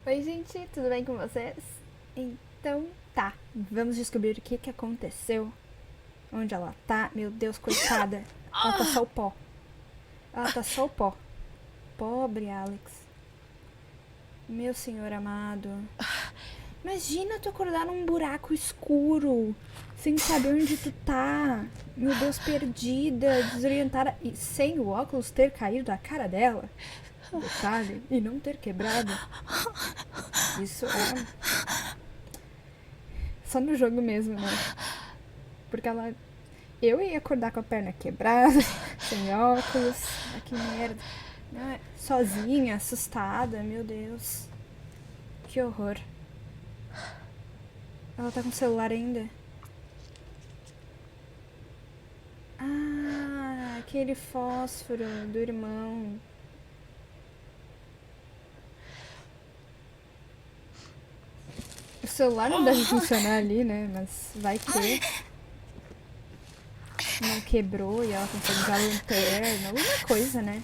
Oi, gente, tudo bem com vocês? Então tá, vamos descobrir o que aconteceu. Onde ela tá? Meu Deus, coitada. Ela tá só o pó. Ela tá só o pó. Pobre Alex. Meu senhor amado. Imagina tu acordar num buraco escuro, sem saber onde tu tá. Meu Deus, perdida, desorientada. E sem o óculos ter caído da cara dela. Detalhe, e não ter quebrado. Isso é só no jogo mesmo, né? Porque ela... Eu ia acordar com a perna quebrada, sem óculos. Ah, que merda. Ah, sozinha, assustada, meu Deus. Que horror. Ela tá com o celular ainda? Ah, aquele fósforo do irmão. O celular não deve funcionar ali, né? Mas vai que não quebrou e ela consegue usar a lanterna, alguma coisa, né?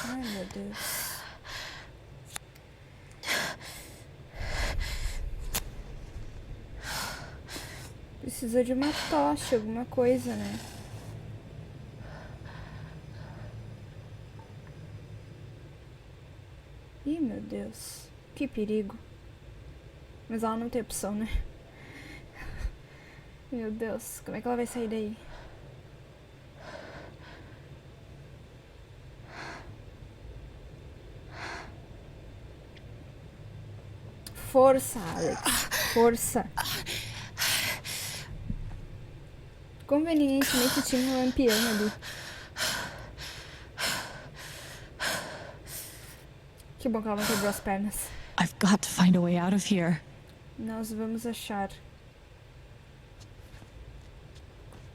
Ai, meu Deus. Precisa de uma tocha, alguma coisa, né? Ih, meu Deus. Que perigo. Mas ela não tem opção, né? Meu Deus, como é que ela vai sair daí? Força, Alex. Força. Convenientemente tinha um lampião ali. Que bom que ela não quebrou as pernas. I've got to find a way out of here. Nós vamos achar.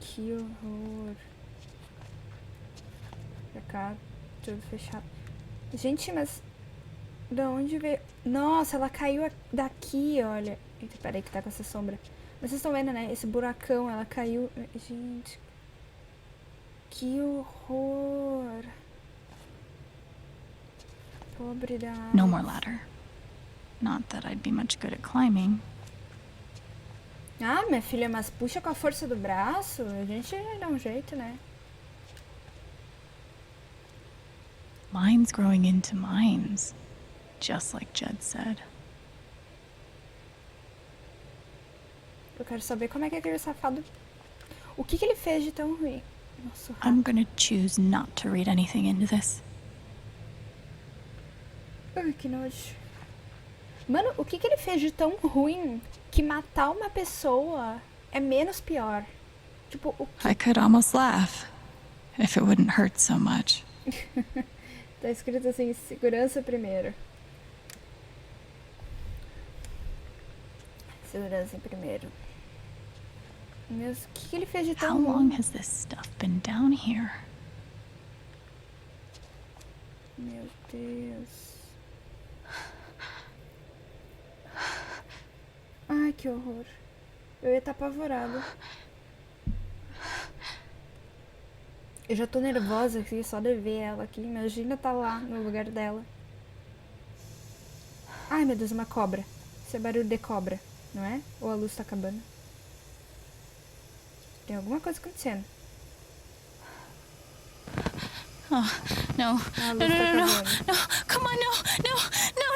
Que horror. Pra cá, tudo fechado. Gente, mas... Da onde veio... Nossa, ela caiu daqui, olha. Eita, peraí que tá com essa sombra. Mas vocês estão vendo, né? Esse buracão, ela caiu... Gente... Que horror. Pobre da... No more ladder. Not that I'd be much good at climbing. Ah, minha filha, mas puxa com a força do braço. A gente dá um jeito, né? Mines growing into mines. Just like Jed said. Eu quero saber como é que aquele safado... O que ele fez de tão ruim? Nossa, o rato. I'm gonna choose not to read anything into this. Ai, que nojo. Mano, o que ele fez de tão ruim que matar uma pessoa é menos pior? Tipo, o que... I could almost laugh if it wouldn't hurt so much. Tá escrito assim, segurança primeiro. Segurança em primeiro. Meu, o que ele fez de How tão long ruim? has this stuff been down here? Meu Deus. Ai, que horror. Eu ia estar apavorada. Eu já tô nervosa aqui, só de ver ela aqui. Imagina tá lá no lugar dela. Ai, meu Deus, uma cobra. Isso é barulho de cobra, não é? Ou a luz tá acabando? Tem alguma coisa acontecendo. Oh, no. A No, luz no, tá no, no, acabando. no. Come on, no, no, no,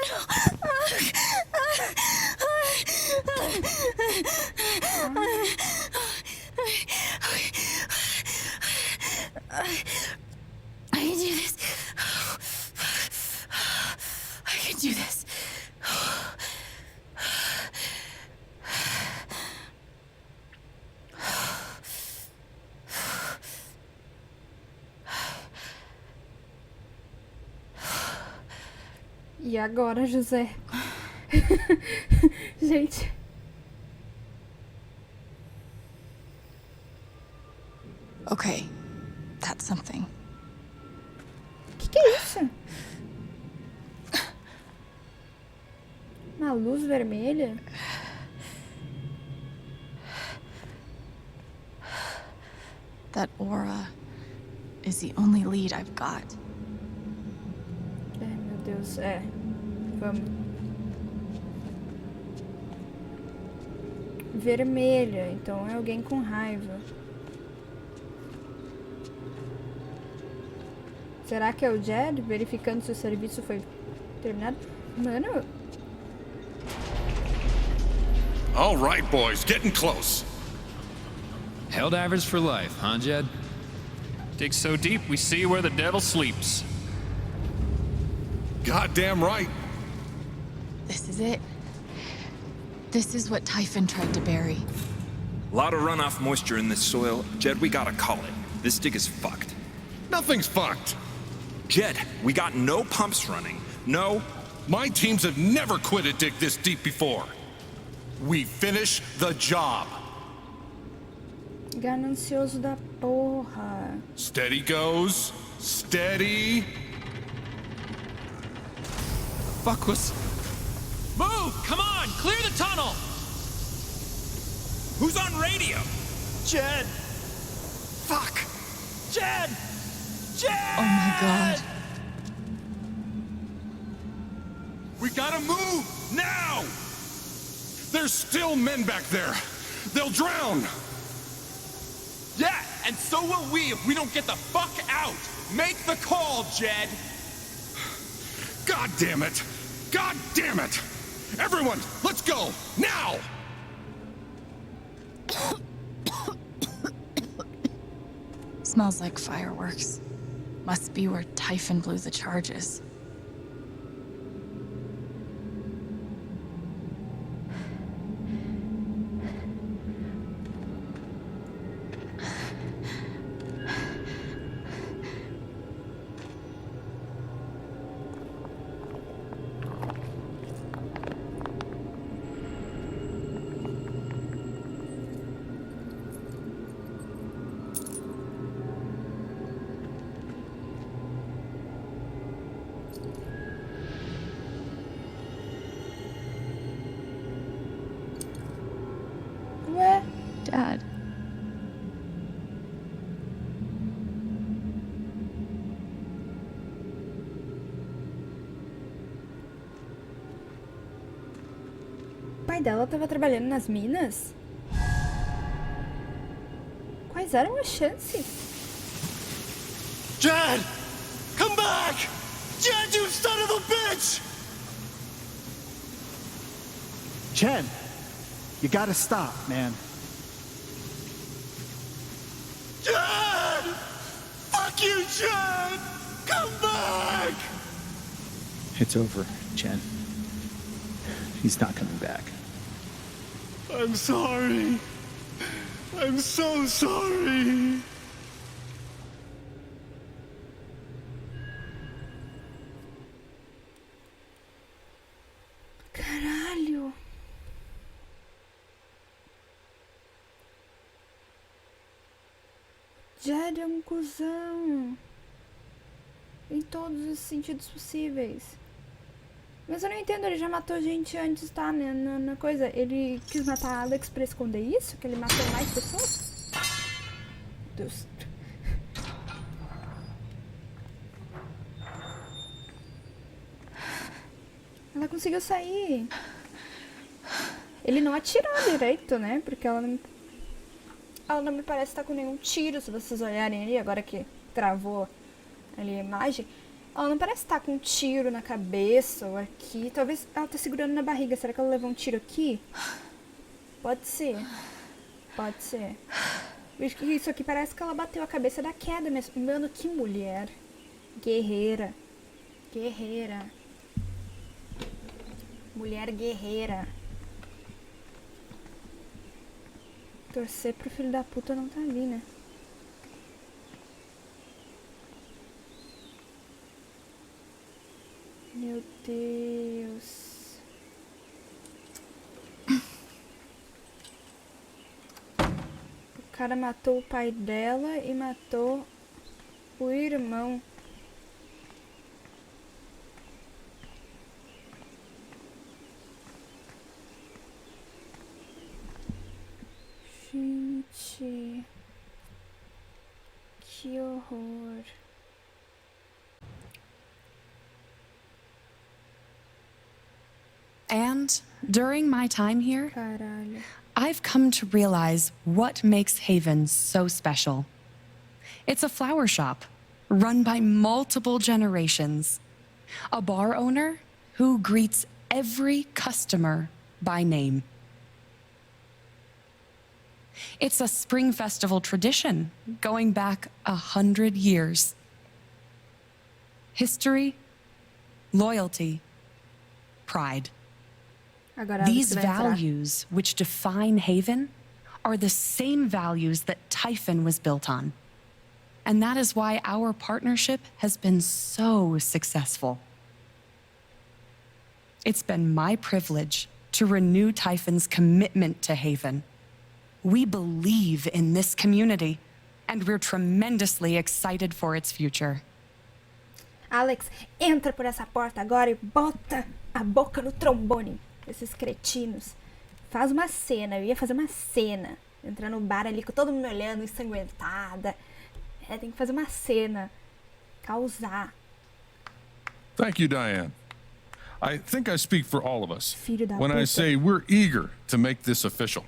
I can do this. I can do this. E agora, José? Gente. Okay, that's something. Que é isso? Uma luz vermelha? That aura is the only lead I've got. Meu Deus, vamos. Vermelha, então é alguém com raiva. Será que é o Jed verificando se o serviço foi terminado? Mano. All right, boys, getting close. Helldivers for life, huh, Jed? Dig so deep, we see where the devil sleeps. Goddamn right. This is it. This is what Typhon tried to bury. A lot of runoff moisture in this soil. Jed, we gotta call it. This dig is fucked. Nothing's fucked. Jed, we got no pumps running. No. My teams have never quit a dig this deep before. We finish the job. Ganancioso da porra. Steady goes. Steady. Fuck was... Move! Come on! Clear the tunnel! Who's on radio? Jed! Fuck! Jed! Jed! Oh my god. We gotta move now. There's still men back there. They'll drown. Yeah, and so will we if we don't get the fuck out! Make the call, Jed! God damn it. God damn it. Everyone, let's go now. Smells like fireworks. Must be where Typhon blew the charges. Ué? Dad. O pai dela tava trabalhando nas minas? Quais eram as chances? Jed! Come back! Jed, you son of a bitch! Chen, you gotta stop, man. Jed! Fuck you, Jed! Come back! It's over, Chen. He's not coming back. I'm sorry. I'm so sorry. Caralho. Jed é um cuzão. Em todos os sentidos possíveis. Mas eu não entendo, ele já matou gente antes, tá? Na coisa. Ele quis matar a Alex pra esconder isso? Que ele matou mais pessoas? Deus. Ela conseguiu sair. Ele não atirou direito, né? Porque ela não me parece estar com nenhum tiro, se vocês olharem ali, agora que travou ali a imagem. Ela não parece estar com um tiro na cabeça ou aqui. Talvez ela tá segurando na barriga. Será que ela levou um tiro aqui? Pode ser. Pode ser. Isso aqui parece que ela bateu a cabeça da queda mesmo. Mano, que mulher. Guerreira. Guerreira. Mulher guerreira. Torcer pro filho da puta não tá ali, né? Meu Deus. O cara matou o pai dela e matou o irmão. Gente. Que horror. And during my time here, Caralho. I've come to realize what makes Haven so special. It's a flower shop run by multiple generations. A bar owner who greets every customer by name. It's a spring festival tradition going back 100 years. History, loyalty, pride. Agora These Alex vai entrar. values which define Haven are the same values that Typhon was built on. And that is why our partnership has been so successful. It's been my privilege to renew Typhon's commitment to Haven. We believe in this community, and we're tremendously excited for its future. Alex, entra por essa porta agora e bota a boca no trombone. Esses cretinos. Faz uma cena. Eu ia fazer uma cena. Entrar no bar ali com todo mundo olhando, ensanguentada. Tem que fazer uma cena. Causar. Thank you, Diane. I think I speak for all of us Filho da when I puta. say we're eager to make this official.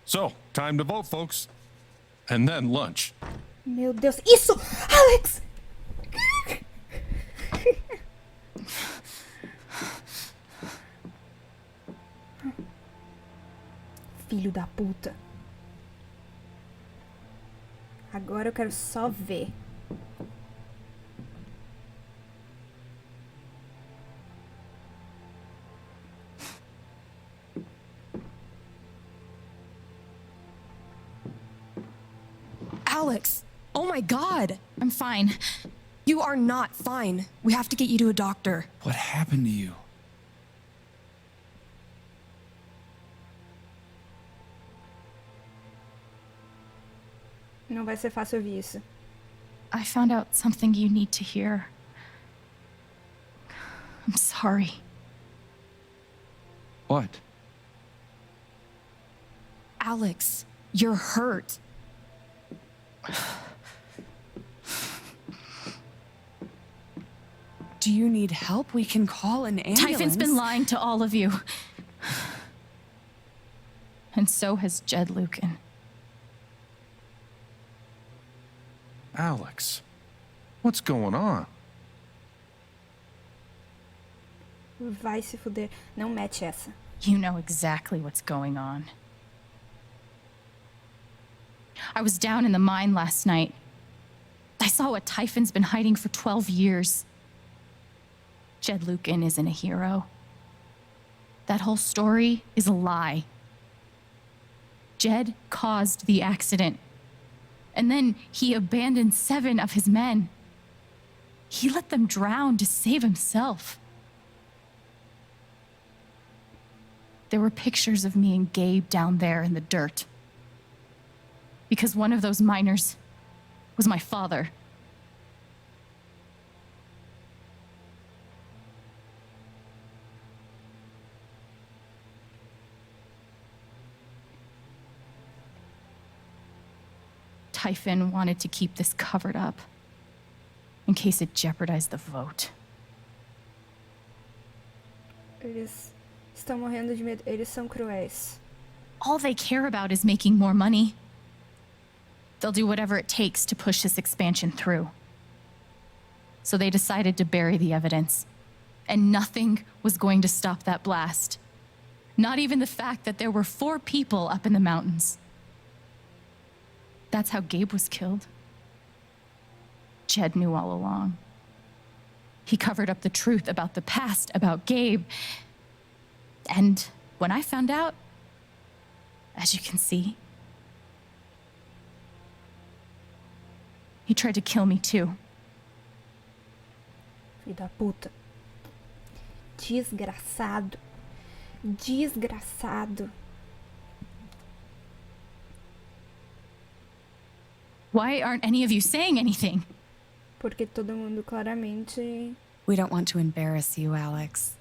So, time to vote, folks. And then lunch. Meu Deus. Isso! Alex! Filho da puta. Agora eu quero só ver. Alex! Oh my god! I'm fine. You are not fine. We have to get you to a doctor. What happened to you? Não vai ser fácil ouvir isso. I found out something you need to hear. I'm sorry. What? Alex, you're hurt. Do you need help? We can call an ambulance. Typhon's been lying to all of you. And so has Jed Lucan. Alex, what's going on? Vai se fuder. Não mete essa. You know exactly what's going on. I was down in the mine last night. I saw what Typhon's been hiding for 12 years. Jed Lucan isn't a hero. That whole story is a lie. Jed caused the accident. And then he abandoned 7 of his men. He let them drown to save himself. There were pictures of me and Gabe down there in the dirt. Because one of those miners was my father. Typhon wanted to keep this covered up in case it jeopardized the vote. Eles estão morrendo de medo. Eles são cruéis. All they care about is making more money. They'll do whatever it takes to push this expansion through. So they decided to bury the evidence. And nothing was going to stop that blast. Not even the fact that there were 4 people up in the mountains. That's how Gabe was killed. Jed knew all along. He covered up the truth about the past, about Gabe. And when I found out, as you can see, he tried to kill me too. Filho da puta. Desgraçado. Desgraçado. Why aren't any of you saying anything? Porque todo mundo claramente... We don't want to embarrass you, Alex.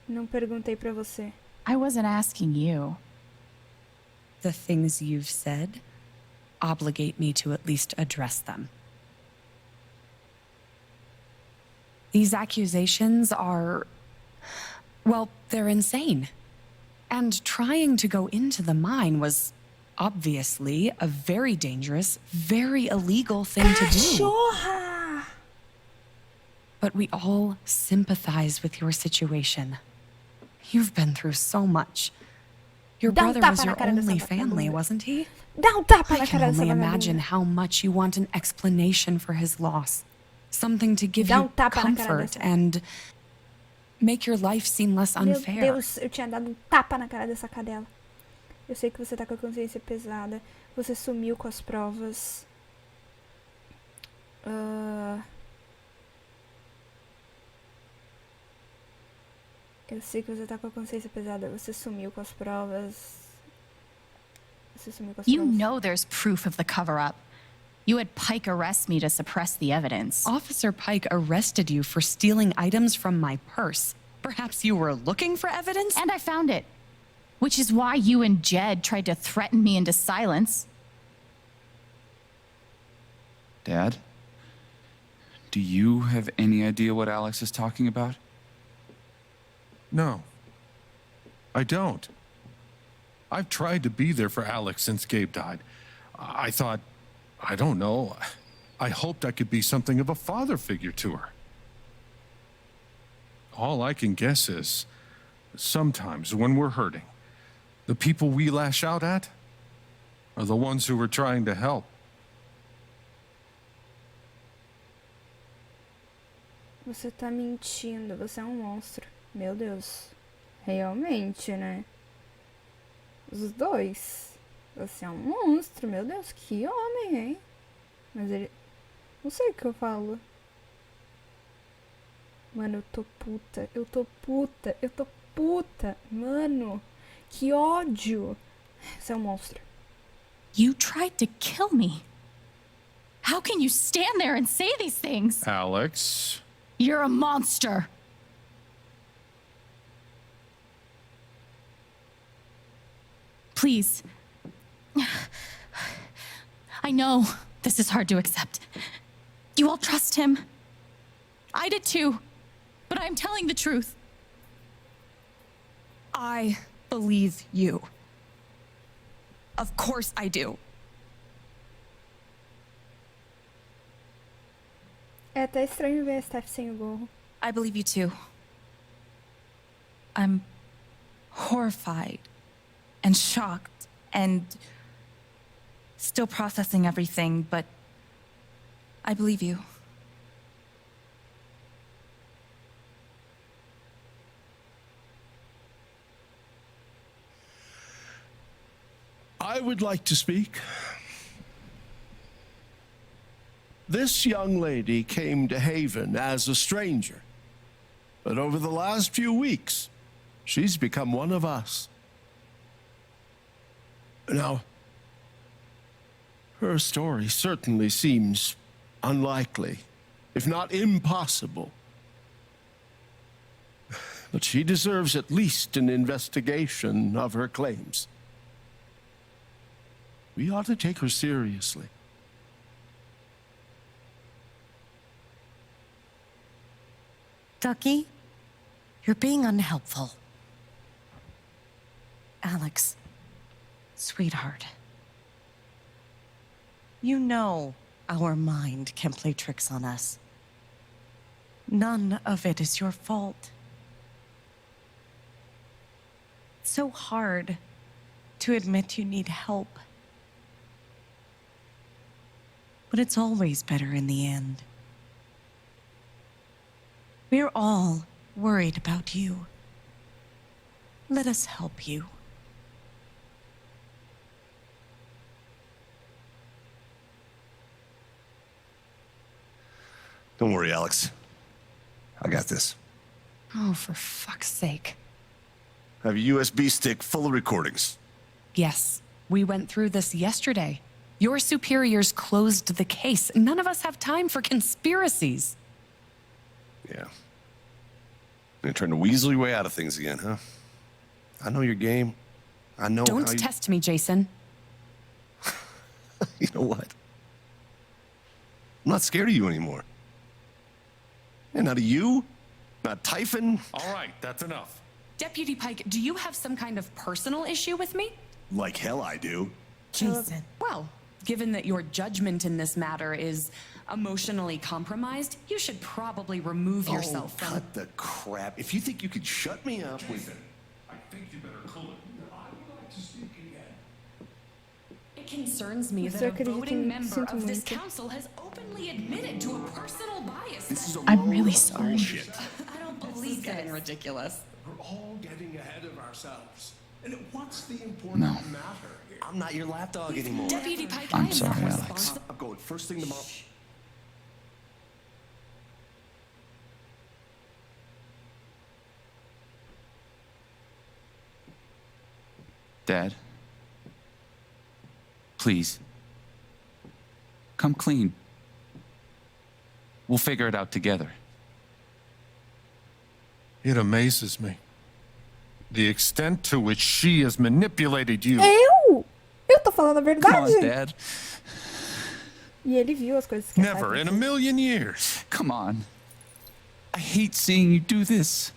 Não perguntei pra você. I wasn't asking you. The things you've said obligate me to at least address them. These accusations are, well, they're insane. And trying to go into the mine was obviously a very dangerous, very illegal thing to do. Cachorra! But we all sympathize with your situation. You've been through so much. Your brother was your only family, wasn't he? Dá tapa I na can cara dessa only imagine vagabunda. how much you want an explanation for his loss. Something to give Dá you tapa na cara comfort dessa. and make your life seem less Meu unfair. Deus, eu tinha dado tapa na cara dessa cadela. Eu sei que você tá com a consciência pesada. Você sumiu com as provas. Eu sei que você tá com a consciência pesada. Você sumiu com as provas. Você sumiu com as You provas. know there's proof of the cover-up. You had Pike arrest me to suppress the evidence. Officer Pike arrested you for stealing items from my purse. Perhaps you were looking for evidence? And I found it. Which is why you and Jed tried to threaten me into silence. Dad? Do you have any idea what Alex is talking about? No. I don't. I've tried to be there for Alex since Gabe died. I thought, I don't know, I hoped I could be something of a father figure to her. All I can guess is, sometimes when we're hurting, the people we lash out at are the ones who we're trying to help. Você tá mentindo. Você é um monstro. Meu Deus. Realmente, né? Os dois. Você é um monstro. Meu Deus, que homem, hein? Mas ele... Não sei o que eu falo. Mano, eu tô puta. Eu tô puta. Eu tô puta. Mano, que ódio. Você é um monstro. You tried to kill me. How can you stand there and say these things? Alex... You're a monster. Please. I know this is hard to accept. You all trust him. I did too. But I'm telling the truth. I believe you. Of course I do. É até estranho ver a Steph sem o gorro. I believe you too. I'm horrified and shocked and still processing everything, but I believe you. I would like to speak. This young lady came to Haven as a stranger, but over the last few weeks, she's become one of us. Now, her story certainly seems unlikely, if not impossible. But she deserves at least an investigation of her claims. We ought to take her seriously. Ducky, you're being unhelpful. Alex, sweetheart. You know our mind can play tricks on us. None of it is your fault. It's so hard to admit you need help. But it's always better in the end. We're all worried about you. Let us help you. Don't worry, Alex. I got this. Oh, for fuck's sake. I have a USB stick full of recordings. Yes, we went through this yesterday. Your superiors closed the case. None of us have time for conspiracies. Yeah. You're trying to weasel your way out of things again, huh? I know your game. I know how Don't you... test me, Jason. You know what? I'm not scared of you anymore. And not of you, not Typhon. All right, that's enough. Deputy Pike, do you have some kind of personal issue with me? Like hell I do. Jason. Well, given that your judgment in this matter is emotionally compromised, you should probably remove yourself from... cut the crap. If you think you could shut me up with... I think you better cool it. I would like to speak again. It concerns me that a voting member of this council has openly admitted to a personal bias. This is a I'm load really of sorry. bullshit. I don't believe that. Getting ridiculous. We're all getting ahead of ourselves. And what's the important matter here? I'm not your lapdog anymore. Deputy Pike, I'm I am sorry, not Alex. responsible. I'm going first thing tomorrow. Dad, please, come clean. We'll figure it out together. It amazes me. The extent to which she has manipulated you. Eu tô falando a Come verdade. on, Dad. E ele viu as coisas que Never in a million years. Come on. I hate seeing you do this.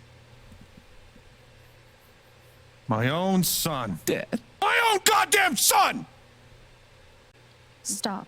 My own son. Dad. My own goddamn son! Stop.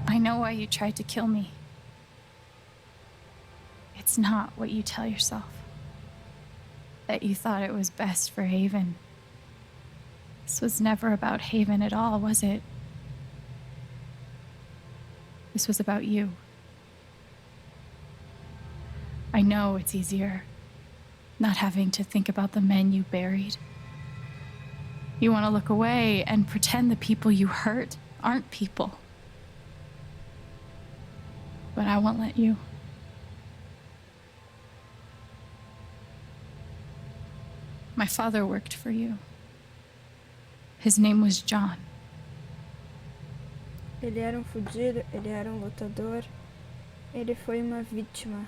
I know why you tried to kill me. It's not what you tell yourself. That you thought it was best for Haven. This was never about Haven at all, was it? This was about you. I know it's easier not having to think about the men you buried. You want to look away and pretend the people you hurt aren't people. But I won't let you. My father worked for you. His name was John. Ele era fudido, ele era lutador. Ele foi uma vítima.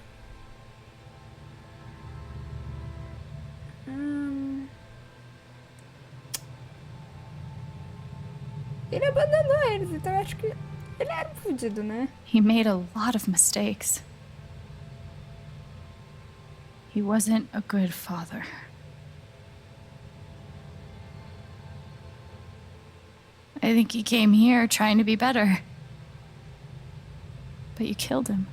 Ele abandonou eles, então eu acho que ele era fudido, né? He made a lot of mistakes. He wasn't a good father. I think he came here trying to be better. But you killed him.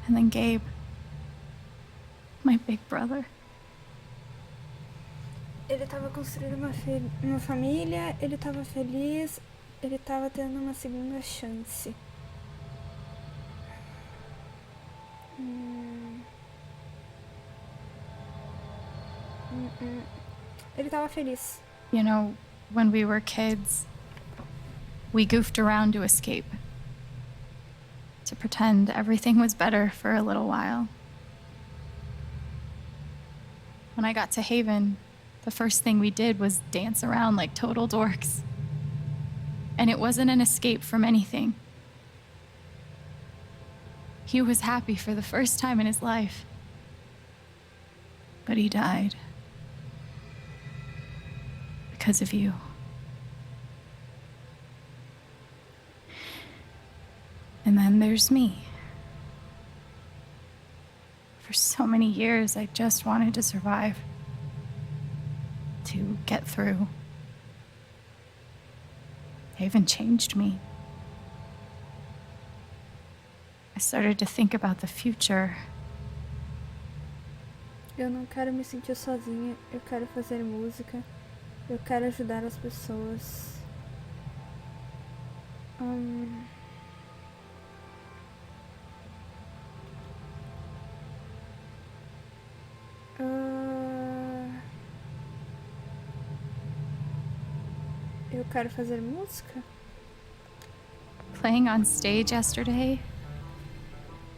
And then Gabe, my big brother. Ele tava construindo uma família, ele tava feliz, ele tava tendo uma segunda chance. Ele tava feliz. You know, when we were kids, we goofed around to escape. To pretend everything was better for a little while. When I got to Haven, the first thing we did was dance around like total dorks. And it wasn't an escape from anything. He was happy for the first time in his life. But he died. Because of you. And then there's me. For so many years, I just wanted to survive. To get through. Haven changed me. I started to think about the future. Eu não quero me sentir sozinha, eu quero fazer música, eu quero ajudar as pessoas. Eu quero fazer música. Playing on stage yesterday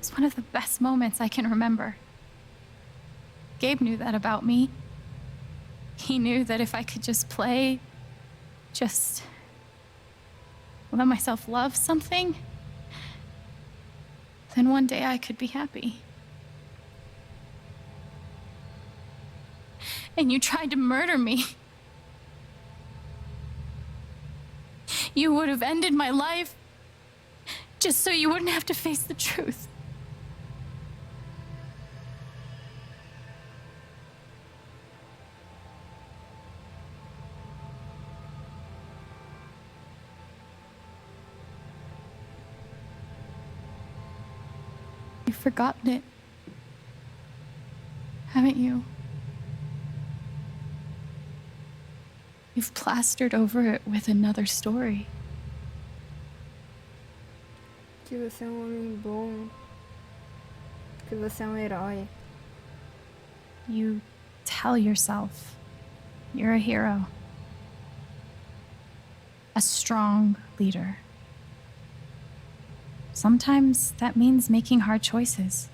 was one of the best moments I can remember. Gabe knew that about me. He knew that if I could just play, just let myself love something, then one day I could be happy. And you tried to murder me. You would have ended my life just so you wouldn't have to face the truth. You've forgotten it, haven't you? You've plastered over it with another story. Que você é um homem bom. Que você é um herói. You tell yourself you're a hero, a strong leader. Sometimes that means making hard choices.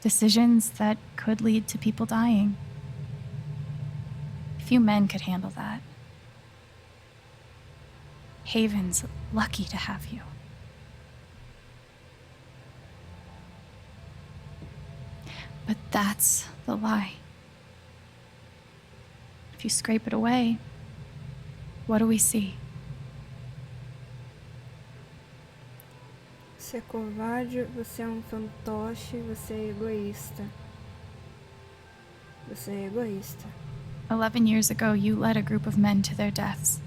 Decisions that could lead to people dying. Few men could handle that. Haven's lucky to have you. But that's the lie. If you scrape it away, what do we see? Você é covarde, você é um fantoche, você é egoísta. Você é egoísta. 11 years ago, you led a group of men to their deaths.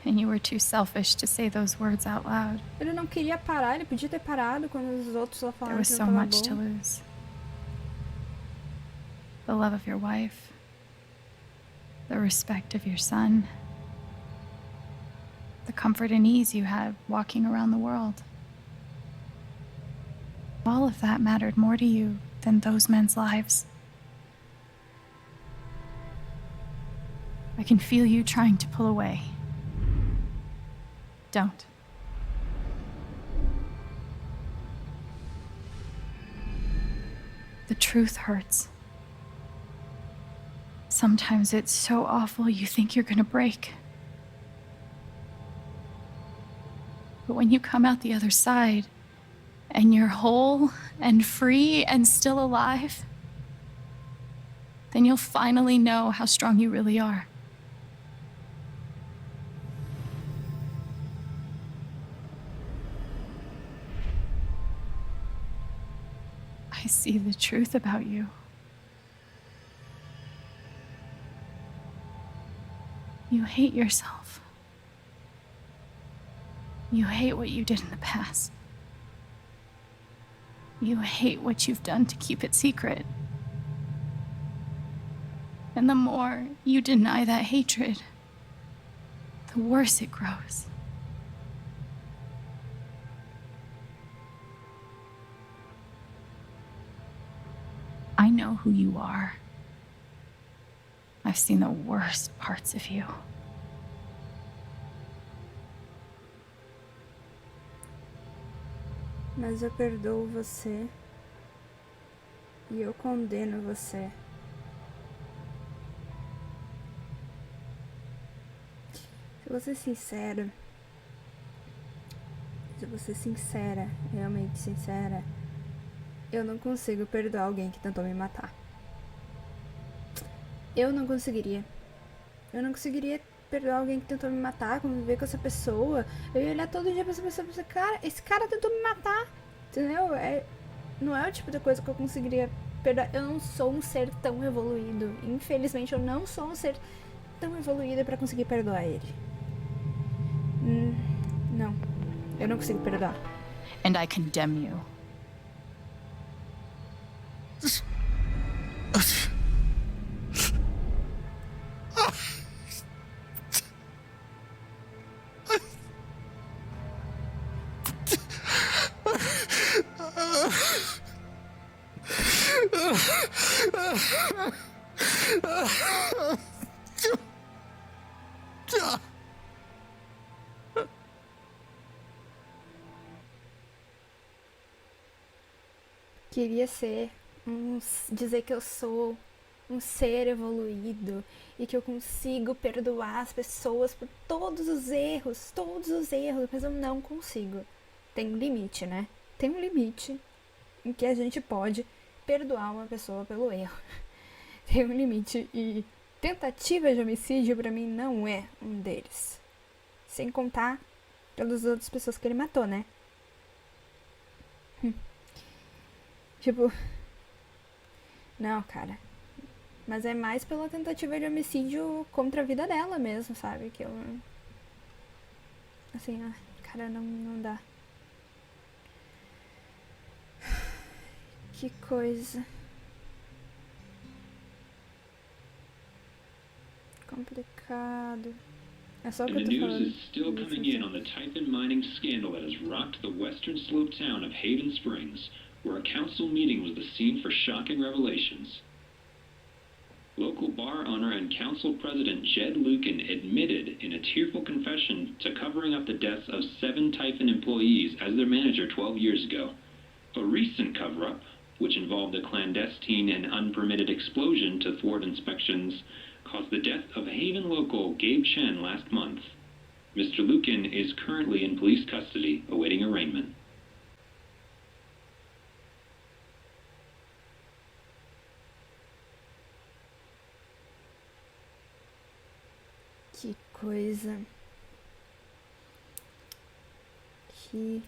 And you were too selfish to say those words out loud. Ele não queria parar, ele podia ter parado quando os outros só falaram There was que so não tava much to bom. lose. The love of your wife, the respect of your son, the comfort and ease you had walking around the world. All of that mattered more to you than those men's lives. I can feel you trying to pull away. Don't. The truth hurts. Sometimes it's so awful you think you're gonna break. But when you come out the other side, and you're whole and free and still alive, then you'll finally know how strong you really are. I see the truth about you. You hate yourself. You hate what you did in the past. You hate what you've done to keep it secret. And the more you deny that hatred, the worse it grows. I know who you are. I've seen the worst parts of you. Mas eu perdoo você. E eu condeno você. Se você é sincero, se você é sincera, realmente sincera, eu não consigo perdoar alguém que tentou me matar. Eu não conseguiria. Eu não conseguiria perdoar alguém que tentou me matar, conviver com essa pessoa. Eu ia olhar todo dia pra essa pessoa e pensar, cara, esse cara tentou me matar. Entendeu? Não é o tipo de coisa que eu conseguiria perdoar. Eu não sou um ser tão evoluído. Infelizmente, eu não sou um ser tão evoluído pra conseguir perdoar ele. Não. Eu não consigo perdoar. And I condemn you. Queria dizer que eu sou um ser evoluído e que eu consigo perdoar as pessoas por todos os erros, mas eu não consigo. Tem um limite, né? Tem um limite em que a gente pode perdoar uma pessoa pelo erro. Tem um limite e tentativa de homicídio pra mim não é um deles. Sem contar pelas outras pessoas que ele matou, né? Tipo, não, cara. Mas é mais pela tentativa de homicídio contra a vida dela mesmo, sabe? Que eu... Assim, cara, não dá. Que coisa. Complicado. É só o que eu tô falando. And the news is still coming in on the Typhon mining scandal that has rocked the western slope town of Haven Springs, where a council meeting was the scene for shocking revelations. Local bar owner and council president Jed Lucan admitted in a tearful confession to covering up the deaths of 7 Typhon employees as their manager 12 years ago. A recent cover-up, which involved a clandestine and unpermitted explosion to thwart inspections, caused the death of Haven local Gabe Chen last month. Mr. Lucan is currently in police custody, awaiting arraignment. Que coisa. Que...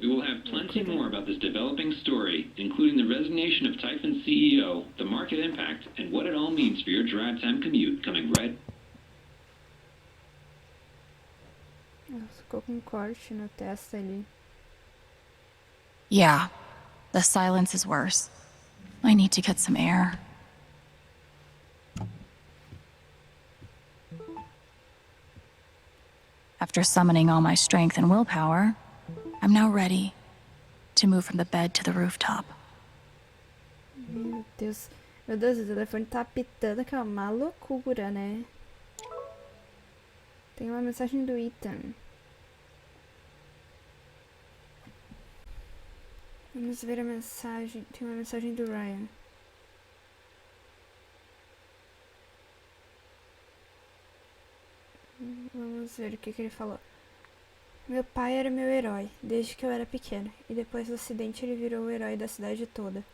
We will have plenty more about this developing story, including the resignation of Typhon's CEO, the market impact, and what it all means for your drive time commute coming right... Ficou com um corte na testa ali. Yeah, the silence is worse. I need to get some air. After summoning all my strength and willpower, I'm now ready to move from the bed to the rooftop. Meu Deus, o telefone tá apitando, que é uma loucura, né? Tem uma mensagem do Ethan. Vamos ver a mensagem. Tem uma mensagem do Ryan. Vamos ver o que ele falou. Meu pai era meu herói, desde que eu era pequena, e depois do acidente ele virou o herói da cidade toda.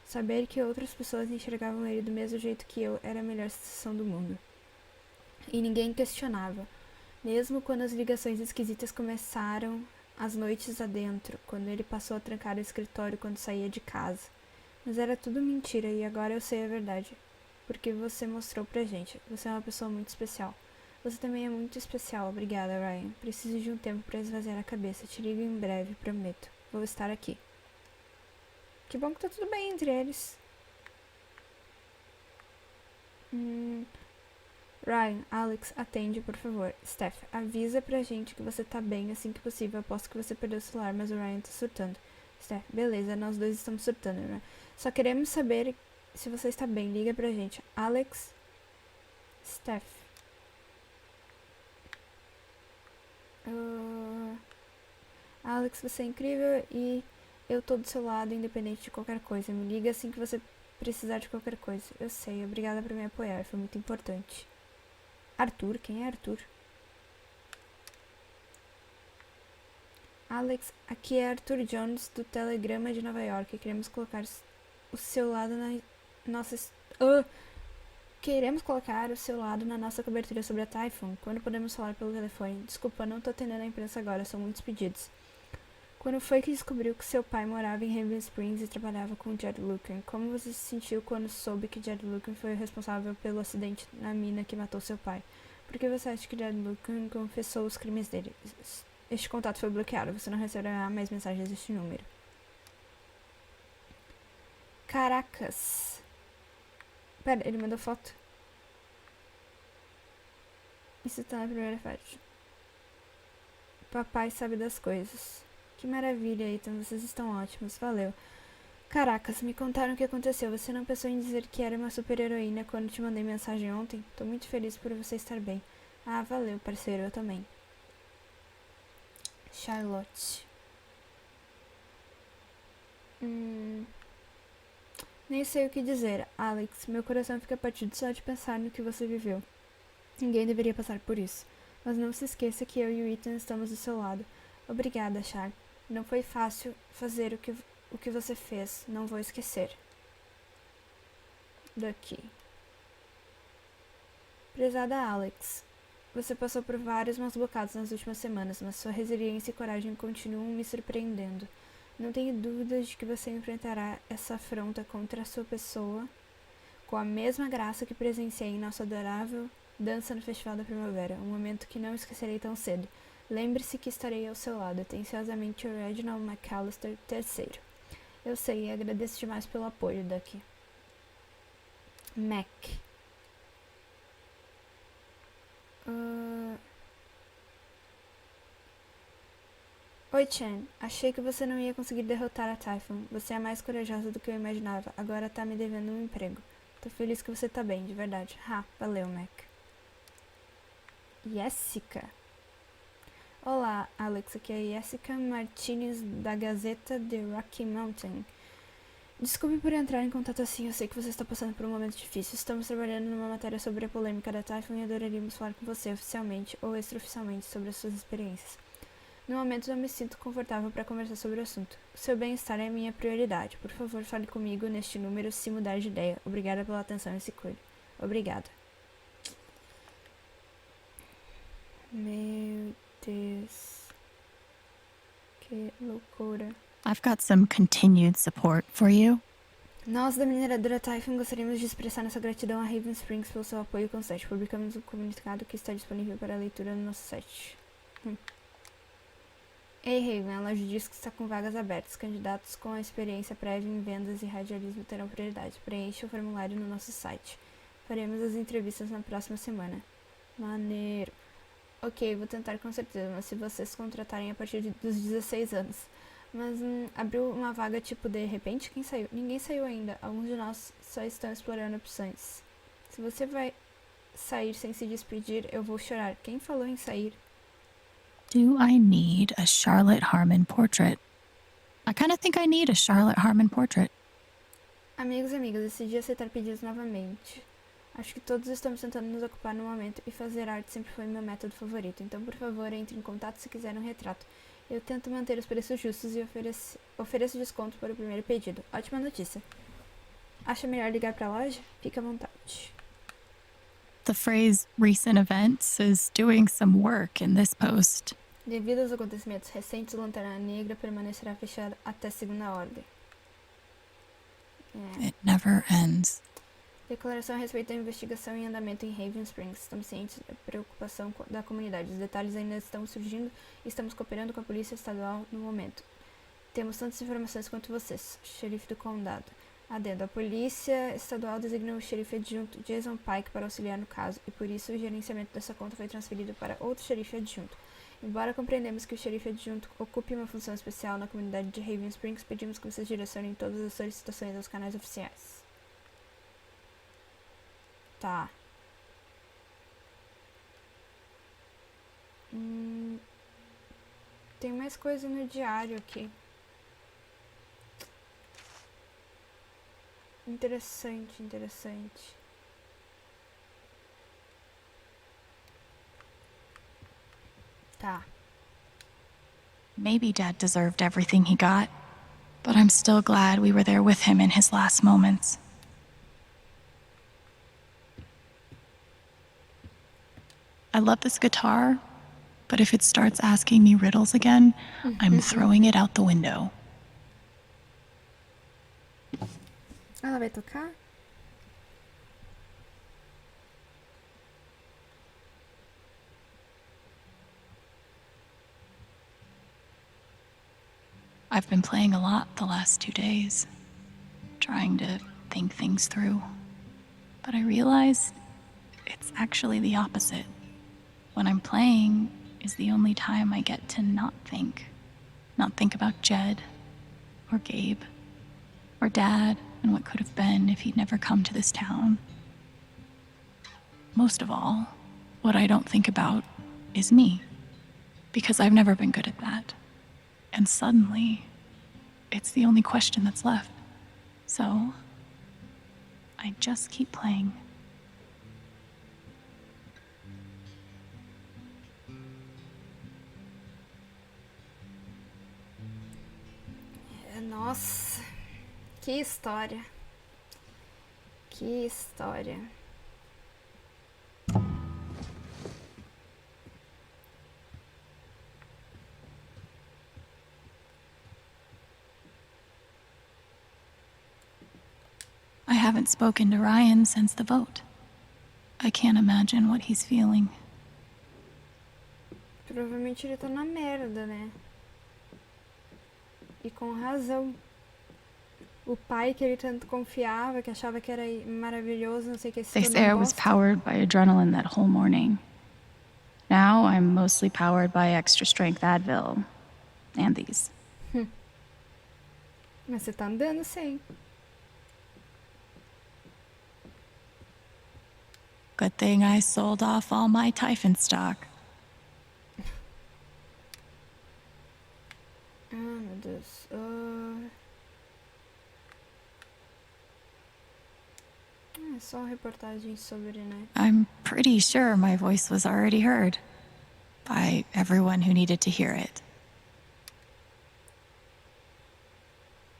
Saber que outras pessoas enxergavam ele do mesmo jeito que eu era a melhor sensação do mundo. E ninguém questionava, mesmo quando as ligações esquisitas começaram as noites adentro, quando ele passou a trancar o escritório quando saía de casa. Mas era tudo mentira e agora eu sei a verdade, porque você mostrou pra gente. Você é uma pessoa muito especial. Você também é muito especial, obrigada, Ryan. Preciso de um tempo para esvaziar a cabeça. Te ligo em breve, prometo. Vou estar aqui. Que bom que tá tudo bem entre eles. Ryan, Alex, atende, por favor. Steph, avisa pra gente que você tá bem assim que possível. Aposto que você perdeu o celular, mas o Ryan tá surtando. Steph, beleza, nós dois estamos surtando, Ryan. Só queremos saber se você está bem. Liga pra gente. Alex, Steph. Alex, você é incrível e eu tô do seu lado, independente de qualquer coisa. Me liga assim que você precisar de qualquer coisa. Eu sei, obrigada por me apoiar, foi muito importante. Arthur, quem é Arthur? Alex, aqui é Arthur Jones do Telegrama de Nova York. Queremos colocar o seu lado na nossa... Queremos colocar o seu lado na nossa cobertura sobre a Typhon. Quando podemos falar pelo telefone? Desculpa, não tô atendendo a imprensa agora, são muitos pedidos. Quando foi que descobriu que seu pai morava em Haven Springs e trabalhava com Jed Lucan? Como você se sentiu quando soube que Jed Lucan foi o responsável pelo acidente na mina que matou seu pai? Por que você acha que Jed Lucan confessou os crimes dele? Este contato foi bloqueado, você não receberá mais mensagens deste número. Caracas. Pera, ele mandou foto? Isso tá na primeira parte. Papai sabe das coisas. Que maravilha, Ethan, vocês estão ótimos, valeu. Caracas, me contaram o que aconteceu. Você não pensou em dizer que era uma super heroína quando te mandei mensagem ontem? Tô muito feliz por você estar bem. Ah, valeu, parceiro, eu também. Charlotte. Nem sei o que dizer, Alex. Meu coração fica partido só de pensar no que você viveu. Ninguém deveria passar por isso. Mas não se esqueça que eu e o Ethan estamos do seu lado. Obrigada, Char. Não foi fácil fazer o que você fez. Não vou esquecer. Daqui. Prezada Alex, você passou por vários maus bocados nas últimas semanas, mas sua resiliência e coragem continuam me surpreendendo. Não tenho dúvidas de que você enfrentará essa afronta contra a sua pessoa com a mesma graça que presenciei em nossa adorável dança no Festival da Primavera, um momento que não esquecerei tão cedo. Lembre-se que estarei ao seu lado, atenciosamente Reginald McAllister III. Eu sei e agradeço demais pelo apoio daqui. Mac. Oi, Chen. Achei que você não ia conseguir derrotar a Typhon. Você é mais corajosa do que eu imaginava. Agora tá me devendo um emprego. Tô feliz que você tá bem, de verdade. Valeu, Mac. Jessica. Olá, Alex. Aqui é Jessica Martinez, da Gazeta de Rocky Mountain. Desculpe por entrar em contato assim, eu sei que você está passando por um momento difícil. Estamos trabalhando numa matéria sobre a polêmica da Typhon e adoraríamos falar com você oficialmente ou extraoficialmente sobre as suas experiências. No momento não me sinto confortável para conversar sobre o assunto. O seu bem-estar é minha prioridade. Por favor, fale comigo neste número se mudar de ideia. Obrigada pela atenção e se cuide. Obrigada. Meu Deus. Que loucura. I've got some continued support for you. Nós, da mineradora Typhon, gostaríamos de expressar nossa gratidão a Haven Springs pelo seu apoio constante. Publicamos um comunicado que está disponível para leitura no nosso site. Ei, Haven, a loja diz que está com vagas abertas. Candidatos com experiência prévia em vendas e radialismo terão prioridade. Preencha o formulário no nosso site. Faremos as entrevistas na próxima semana. Maneiro. Ok, vou tentar com certeza, mas se vocês contratarem a partir dos 16 anos. Mas abriu uma vaga tipo de repente? Quem saiu? Ninguém saiu ainda. Alguns de nós só estão explorando opções. Se você vai sair sem se despedir, eu vou chorar. Quem falou em sair? Do I need a Charlotte Harmon portrait? I kind of think I need a Charlotte Harmon portrait. Amigos e amigas, decidi aceitar pedidos novamente. Acho que todos estamos tentando nos ocupar no momento e fazer arte sempre foi meu método favorito. Então, por favor, entre em contato se quiser um retrato. Eu tento manter os preços justos e ofereço desconto para o primeiro pedido. Ótima notícia. Acha melhor ligar para a loja? Fique à vontade. The phrase recent events is doing some work in this post. Devido aos acontecimentos recentes, a Lanterna Negra permanecerá fechada até segunda ordem. It never ends. Declaração a respeito da investigação em andamento em Haven Springs. Estamos cientes da preocupação da comunidade. Os detalhes ainda estão surgindo e estamos cooperando com a polícia estadual no momento. Temos tantas informações quanto vocês, xerife do condado. Adendo, a polícia estadual designou o xerife adjunto Jason Pike para auxiliar no caso, e por isso o gerenciamento dessa conta foi transferido para outro xerife adjunto. Embora compreendemos que o xerife adjunto ocupe uma função especial na comunidade de Haven Springs, pedimos que vocês direcionem todas as solicitações aos canais oficiais. Tá. Tem mais coisa no diário aqui. Interessante, interessante. Tá. Maybe Dad deserved everything he got, but I'm still glad we were there with him in his last moments. I love this guitar, but if it starts asking me riddles again, I'm throwing it out the window. Ela vai tocar? I've been playing a lot the last 2 days, trying to think things through. But I realized it's actually the opposite. When I'm playing is the only time I get to not think. Not think about Jed, or Gabe, or Dad, and what could have been if he'd never come to this town. Most of all, what I don't think about is me, because I've never been good at that. And suddenly, it's the only question that's left. So, I just keep playing. Nossa, que história. Que história. I haven't spoken to Ryan since the vote. I can't imagine what he's feeling. Provavelmente ele tá na merda, né? E com razão. O pai que ele tanto confiava, que achava que era maravilhoso, não sei o que, se They tornou say I was bosta. powered by adrenaline that whole morning. Now I'm mostly powered by extra strength Advil. And these. Mas você tá andando sem. Good thing I sold off all my Typhon stock. Ah, meu Deus. É só reportagem sobre, né? I'm pretty sure my voice was already heard by everyone who needed to hear it.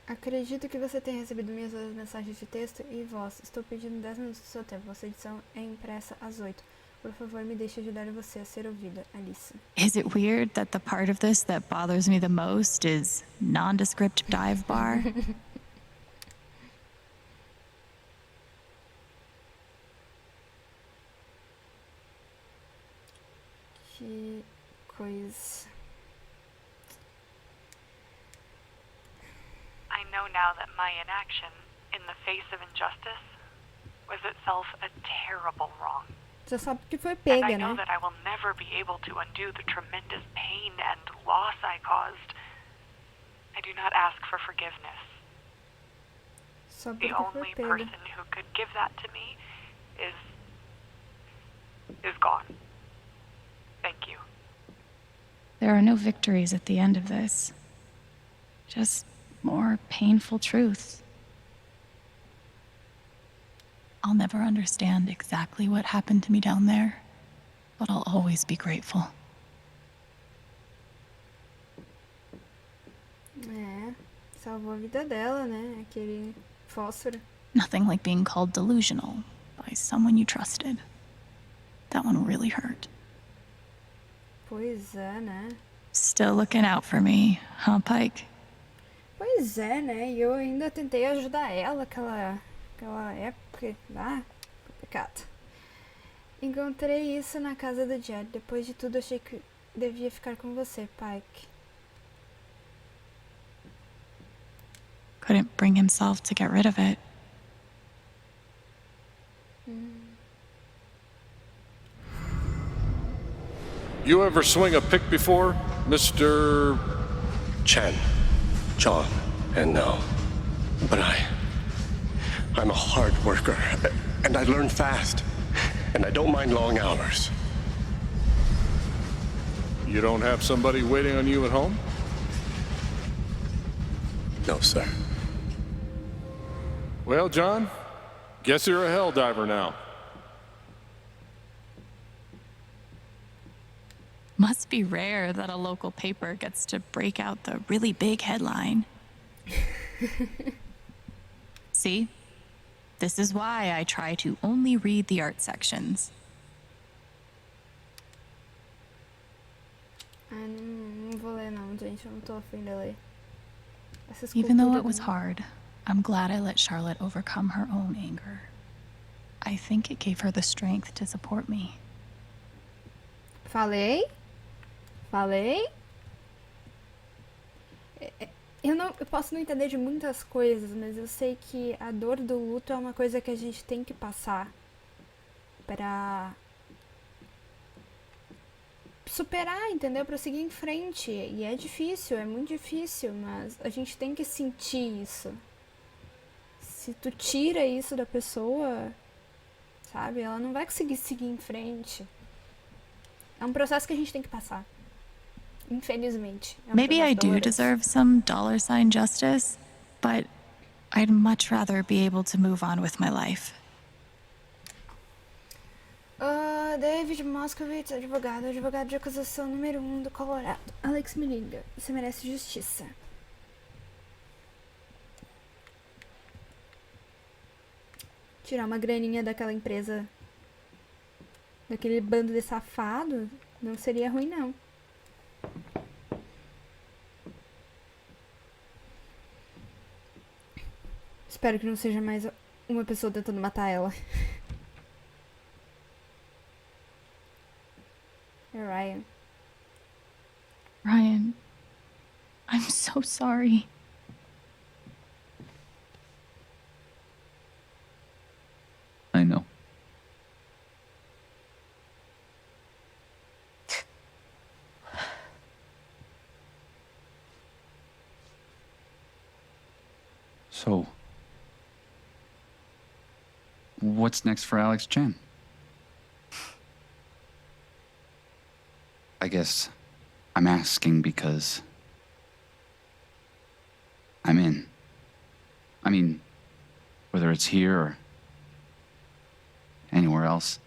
Acredito que você tenha recebido minhas mensagens de texto e voz. Estou pedindo 10 minutos do seu tempo. Vossa edição é impressa às 8. Por favor, me deixe ajudar você a ser ouvida, Alice. Is it weird that the part of this that bothers me the most is nondescript dive bar? Que coisa. I know now that my inaction, in the face of injustice, was itself a terrible wrong. Já sabe que foi And pega, I know né? that I will never be able to undo the tremendous pain and loss I caused. I do not ask for forgiveness. Só The porque only foi pega. person who could give that to me is gone. Thank you. There are no victories at the end of this. Just more painful truths. I'll never understand exactly what happened to me down there, but I'll always be grateful. É, salvou a vida dela, né? Aquele fósforo. Nothing like being called delusional by someone you trusted. That one really hurt. Pois é, né? Still looking out for me, huh, Pike? Pois é, né? E eu ainda tentei ajudar ela aquela época. Ah, complicado. Encontrei isso na casa do Jed. Depois de tudo, achei que devia ficar com você, Pike. Couldn't bring himself to get rid of it. You ever swing a pick before, Mr. Chen, John, and no. But I'm a hard worker, and I learn fast, and I don't mind long hours. You don't have somebody waiting on you at home? No, sir. Well, John, guess you're a hell diver now. Must be rare that a local paper gets to break out the really big headline. See? This is why I try to only read the art sections. Ah, não vou ler não, gente. Eu não tô afim de ler. Essa Even though it escultura was hard, I'm glad I let Charlotte overcome her own anger. I think it gave her the strength to support me. Falei? Eu posso não entender de muitas coisas, mas eu sei que a dor do luto é uma coisa que a gente tem que passar pra superar, entendeu? Pra seguir em frente. E é difícil, é muito difícil, mas a gente tem que sentir isso. Se tu tira isso da pessoa, sabe? Ela não vai conseguir seguir em frente. É um processo que a gente tem que passar. Infelizmente. É um Maybe I processo do doloroso. deserve some dollar sign justice, but I'd much rather be able to move on with my life. David Moskowitz, advogado de acusação número 1 do Colorado. Alex, me liga. Você merece justiça. Tirar uma graninha daquela empresa, daquele bando de safado, não seria ruim, não. Espero que não seja mais uma pessoa tentando matar ela. É Ryan. Ryan, I'm so sorry. I know. So, what's next for Alex Chen? I guess I'm asking because I'm in. I mean, whether it's here or anywhere else.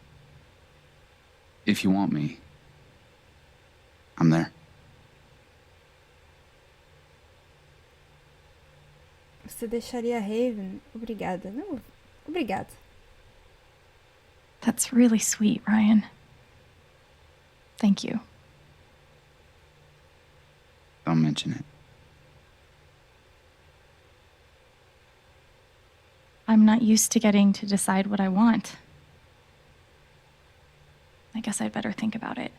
If you want me, I'm there. Você deixaria Haven? Obrigada. Não, obrigada. That's really sweet, Ryan. Thank you. Don't mention it. I'm not used to getting to decide what I want. I guess I'd better think about it.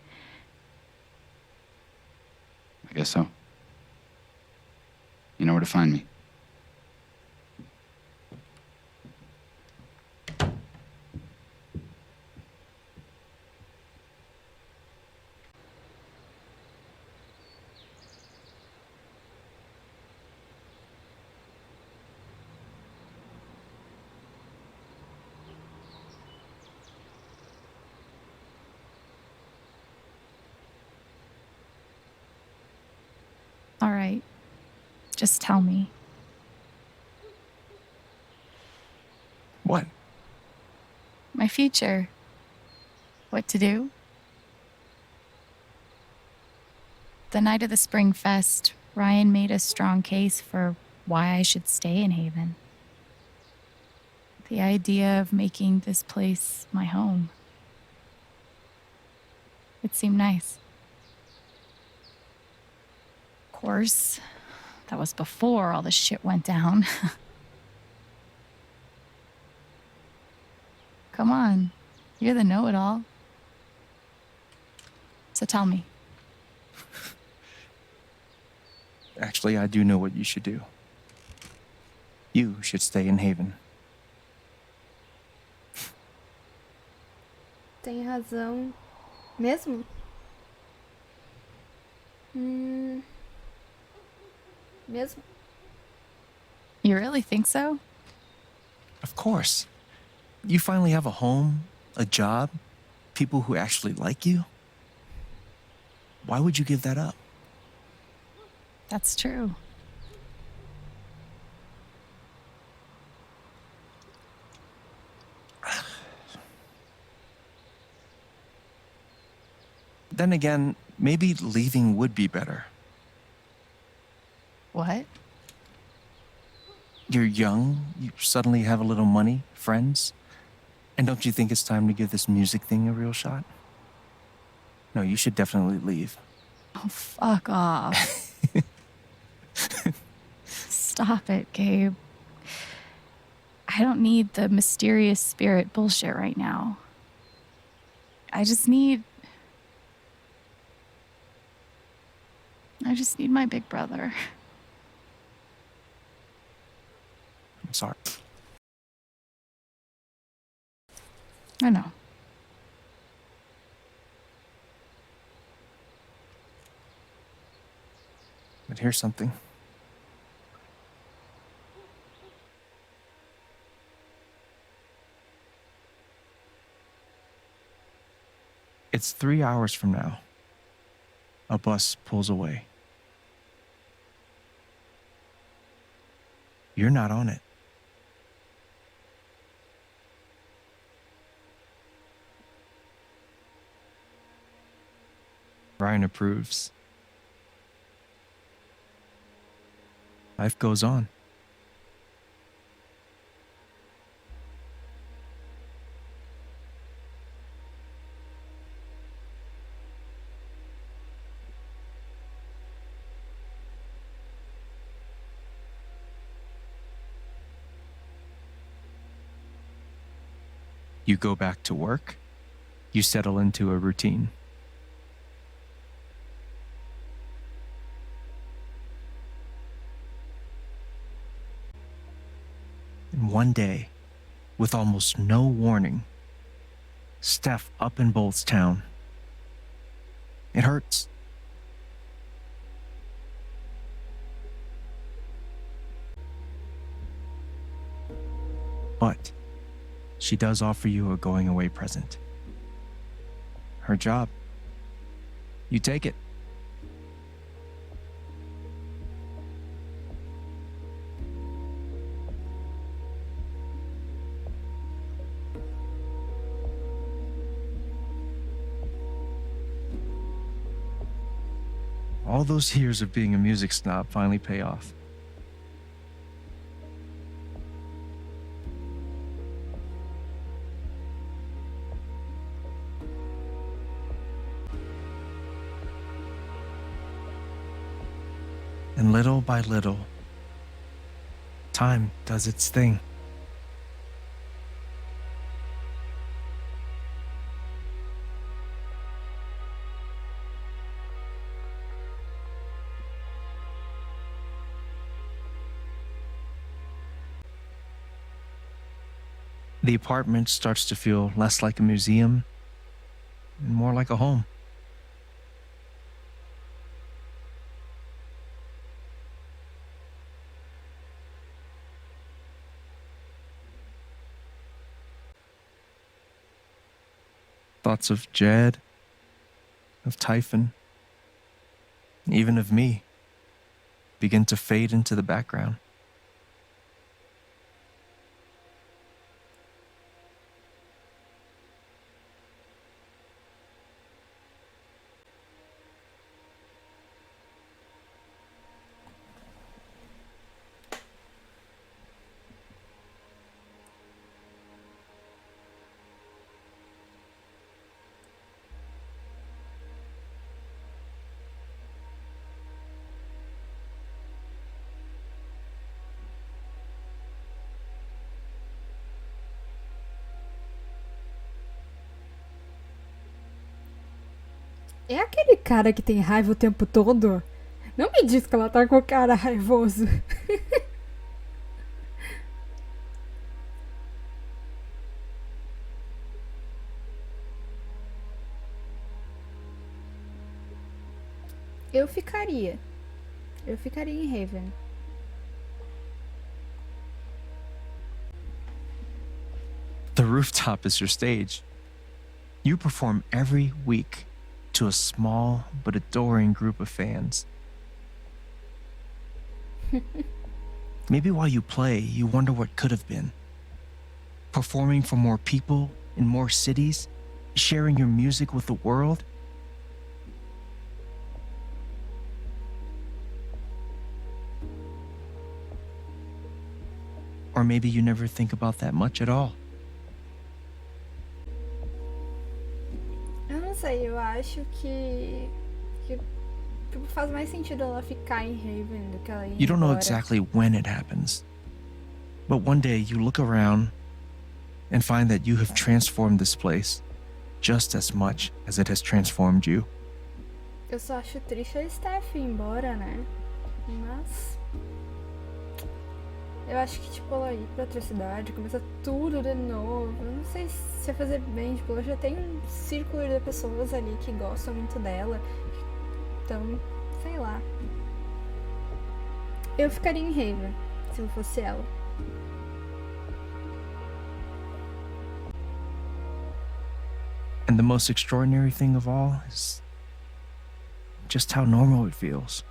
I guess so. You know where to find me. All right. Just tell me. What? My future. What to do? The night of the Spring Fest, Ryan made a strong case for why I should stay in Haven. The idea of making this place my home. It seemed nice. Of course, that was before all the shit went down. Come on, you're the know-it-all. So tell me. Actually, I do know what you should do. You should stay in Haven. Tem razão. Mesmo? Mesmo? You really think so? Of course. You finally have a home, a job, people who actually like you. Why would you give that up? That's true. Then again, maybe leaving would be better. What? You're young, you suddenly have a little money, friends. And don't you think it's time to give this music thing a real shot? No, you should definitely leave. Oh, fuck off. Stop it, Gabe. I don't need the mysterious spirit bullshit right now. I just need my big brother. I'm sorry. I know. But here's something. It's 3 hours from now. A bus pulls away. You're not on it. Ryan approves. Life goes on. You go back to work. You settle into a routine. And one day, with almost no warning, Steph up and bolts town. It hurts. But she does offer you a going away present. Her job. You take it. All those years of being a music snob finally pay off. And little by little, time does its thing. The apartment starts to feel less like a museum and more like a home. Thoughts of Jed, of Typhon, even of me, begin to fade into the background. É aquele cara que tem raiva o tempo todo? Não me diz que ela tá com o cara raivoso. Eu ficaria. Eu ficaria em Haven. The rooftop is your stage. You perform every week to a small but adoring group of fans. Maybe while you play, you wonder what could have been. Performing for more people in more cities, sharing your music with the world. Or maybe you never think about that much at all. Eu não sei, eu acho que tipo, faz mais sentido ela ficar em Haven do que ela ir You don't know embora. exactly when it happens, but one day you look around and find that you have transformed this place just as much as it has transformed you. Eu só acho triste a Steph ir embora, né? Mas eu acho que, tipo, ela ir pra outra cidade, começar tudo de novo, eu não sei se vai fazer bem, tipo, ela já tem um círculo de pessoas ali que gostam muito dela, então, sei lá. Eu ficaria em Haven, se eu fosse ela. And the most extraordinary thing of all is just how normal it feels.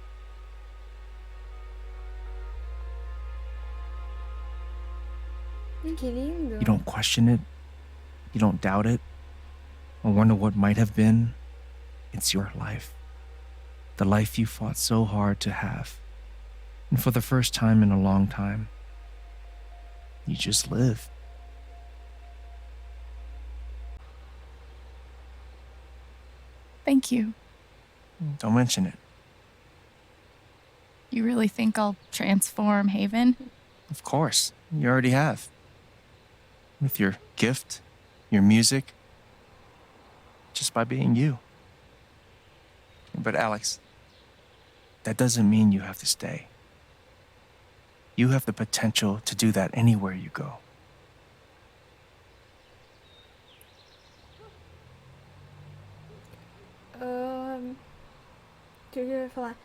Que lindo. You don't question it. You don't doubt it. Or wonder what might have been. It's your life. The life you fought so hard to have. And for the first time in a long time, you just live. Thank you. Don't mention it. You really think I'll transform Haven? Of course. You already have. With your gift, your music, just by being you. But Alex, that doesn't mean you have to stay. You have the potential to do that anywhere you go. O que eu ia falar?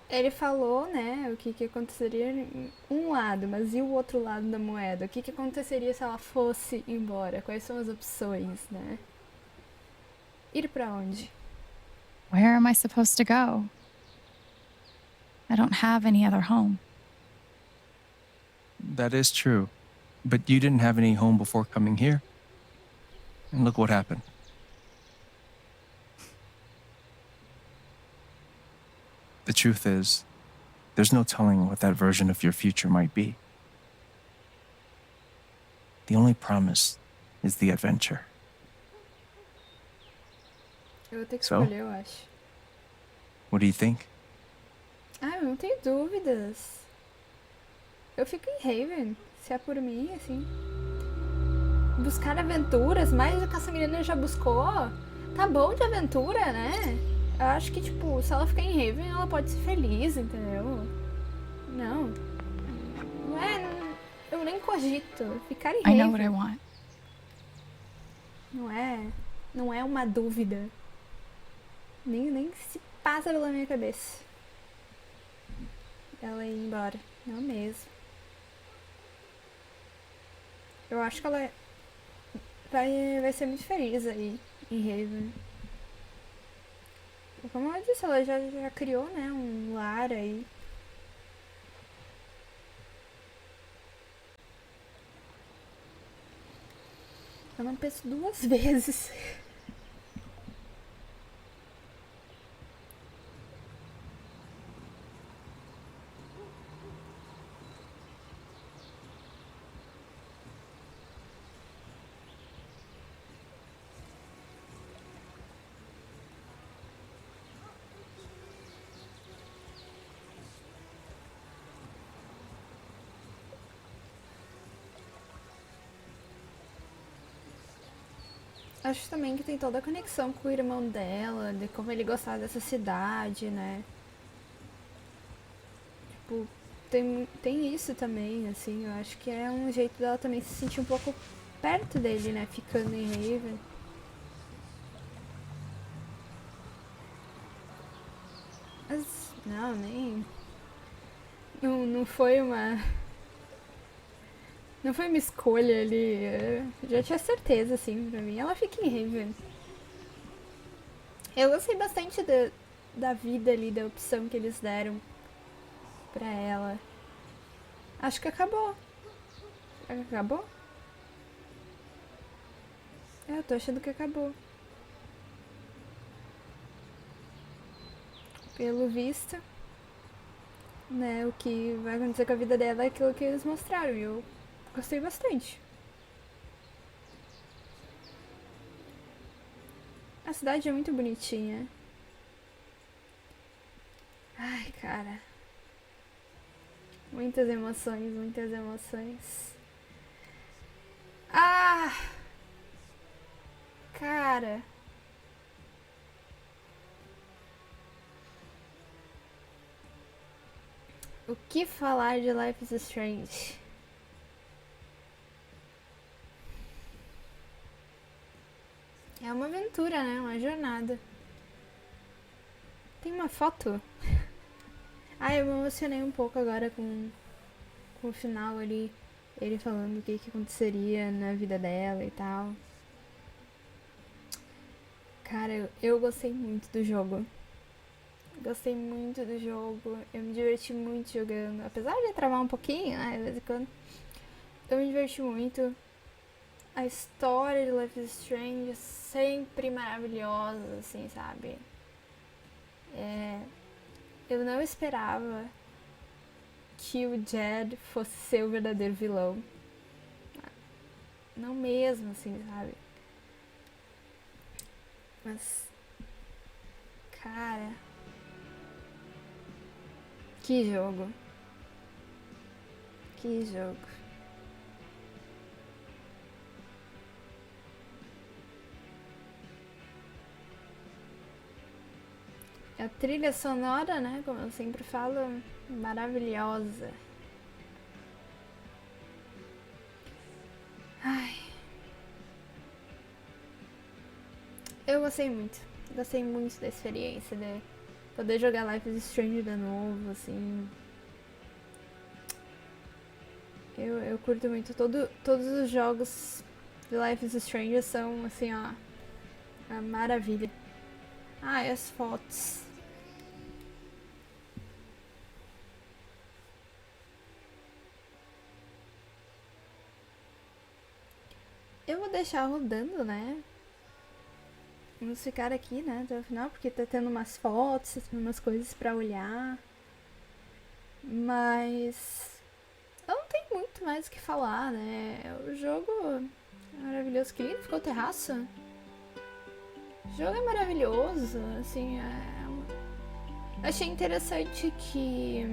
Ele falou, né, o que aconteceria em um lado, mas e o outro lado da moeda? O que aconteceria se ela fosse embora? Quais são as opções, né? Ir pra onde? Where am I supposed to go? I don't have any other home. That is true. But you didn't have any home before coming here. And look what happened. The truth is, there's no telling what that version of your future might be. The only promise is the adventure. Eu vou ter que So? escolher, eu acho. What do you think? Ah, eu não tenho dúvidas. Eu fico em Haven, se é por mim, assim. Buscar aventuras, mais do que essa menina já buscou. Tá bom de aventura, né? Eu acho que, tipo, se ela ficar em Haven, ela pode ser feliz, entendeu? Não. Não é... Eu nem cogito ficar em Haven. I know what I want. Não é uma dúvida. Nem se passa pela minha cabeça. Ela ir embora. Não mesmo. Eu acho que ela vai ser muito feliz aí em Haven. Como ela disse, ela já criou, né, um lar aí. Eu não penso duas vezes. Acho também que tem toda a conexão com o irmão dela, de como ele gostava dessa cidade, né? Tipo, tem isso também, assim, eu acho que é um jeito dela também se sentir um pouco perto dele, né? Ficando em Haven. Mas, não, nem... Não foi uma... Não foi uma escolha ali, eu já tinha certeza, assim, pra mim. Ela fica em Haven. Eu gostei bastante da vida ali, da opção que eles deram pra ela. Acho que acabou. Acabou? Eu tô achando que acabou. Pelo visto, né, o que vai acontecer com a vida dela é aquilo que eles mostraram. E eu gostei bastante. A cidade é muito bonitinha. Ai, cara. Muitas emoções, muitas emoções. Ah! Cara. O que falar de Life is Strange? É uma aventura, né? Uma jornada. Tem uma foto? Ah, eu me emocionei um pouco agora com o final ali. Ele falando o que aconteceria na vida dela e tal. Cara, eu gostei muito do jogo. Gostei muito do jogo. Eu me diverti muito jogando. Apesar de travar um pouquinho, né, de vez em quando. Eu me diverti muito. A história de Life is Strange é sempre maravilhosa, assim, sabe? Eu não esperava que o Jed fosse ser o verdadeiro vilão. Não mesmo, assim, sabe? Mas, cara, que jogo. Que jogo. A trilha sonora, né, como eu sempre falo, maravilhosa. Ai. Eu gostei muito da experiência de poder jogar Life is Strange de novo, assim. Eu curto muito. Todos os jogos de Life is Strange são, assim, ó, uma maravilha. Ah, e as fotos. Eu vou deixar rodando, né? Vamos ficar aqui, né, até o final, porque tá tendo umas fotos, tá tendo umas coisas pra olhar. Mas não tem muito mais o que falar, né? O jogo é maravilhoso. Que lindo ficou o terraço. O jogo é maravilhoso, assim, Achei interessante que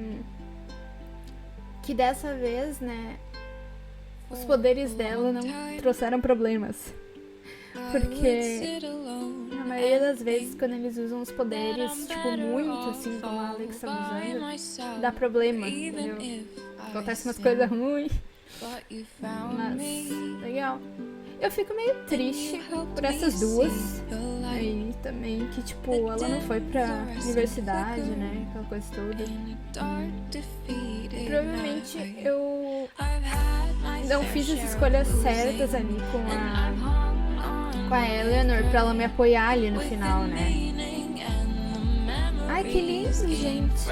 dessa vez, né, os poderes dela não trouxeram problemas. Porque na maioria das vezes, quando eles usam os poderes, tipo, muito, assim, como a Alex tá usando, dá problema, entendeu? Acontece umas coisas ruins. Mas, legal. Eu fico meio triste por essas duas aí também, que, tipo, ela não foi pra universidade, né, aquela coisa toda. E provavelmente eu não fiz as escolhas certas ali com a Eleanor pra ela me apoiar ali no final, né? Ai, que lindo, gente!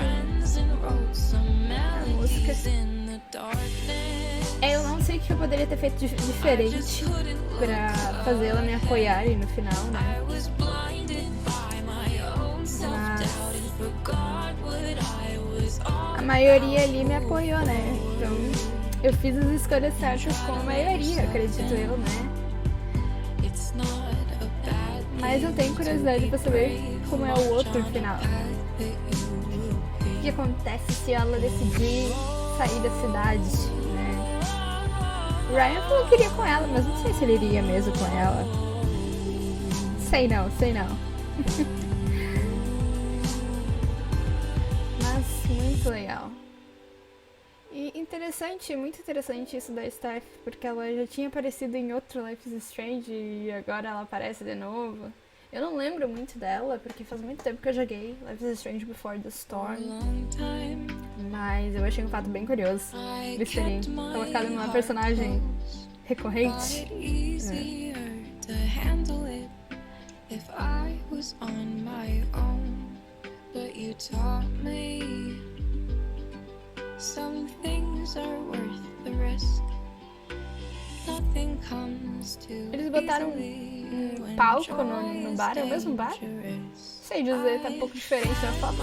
A música. Eu não sei o que eu poderia ter feito diferente pra fazer ela me apoiar ali no final, né? Mas a maioria ali me apoiou, né? Então eu fiz as escolhas certas com a maioria, acredito eu, né? Mas eu tenho curiosidade pra saber como é o outro final. O que acontece se ela decidir sair da cidade, né? O Ryan falou que iria com ela, mas não sei se ele iria mesmo com ela. Sei não. Mas muito legal. E muito interessante isso da Steph, porque ela já tinha aparecido em outro Life is Strange e agora ela aparece de novo. Eu não lembro muito dela, porque faz muito tempo que eu joguei Life is Strange Before the Storm. Mas eu achei um fato bem curioso eles terem colocado numa personagem recorrente. Eles botaram um palco no bar, é o mesmo bar? Sei dizer, tá um pouco diferente na foto.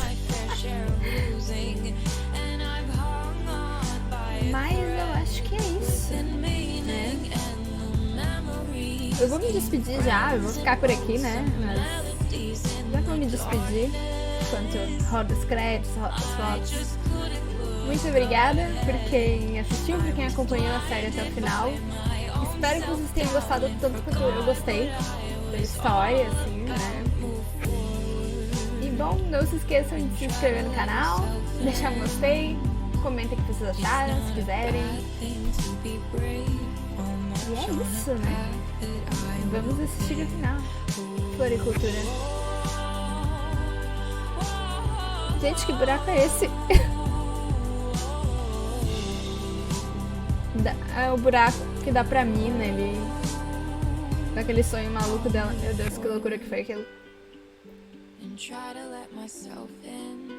Mas eu acho que é isso, né? Eu vou me despedir já, eu vou ficar por aqui, né? Mas já vou me despedir enquanto roda os créditos, roda as fotos. Muito obrigada por quem assistiu, por quem acompanhou a série até o final. Espero que vocês tenham gostado tanto quanto eu gostei da história, assim, né? E bom, não se esqueçam de se inscrever no canal, deixar um gostei, comentem o que vocês acharam, se quiserem. E é isso, né? Vamos assistir o final. Floricultura. Gente, que buraco é esse? É o buraco que dá pra mina ali. Daquele sonho maluco dela. Meu Deus, que loucura que foi aquilo. And try to let myself in,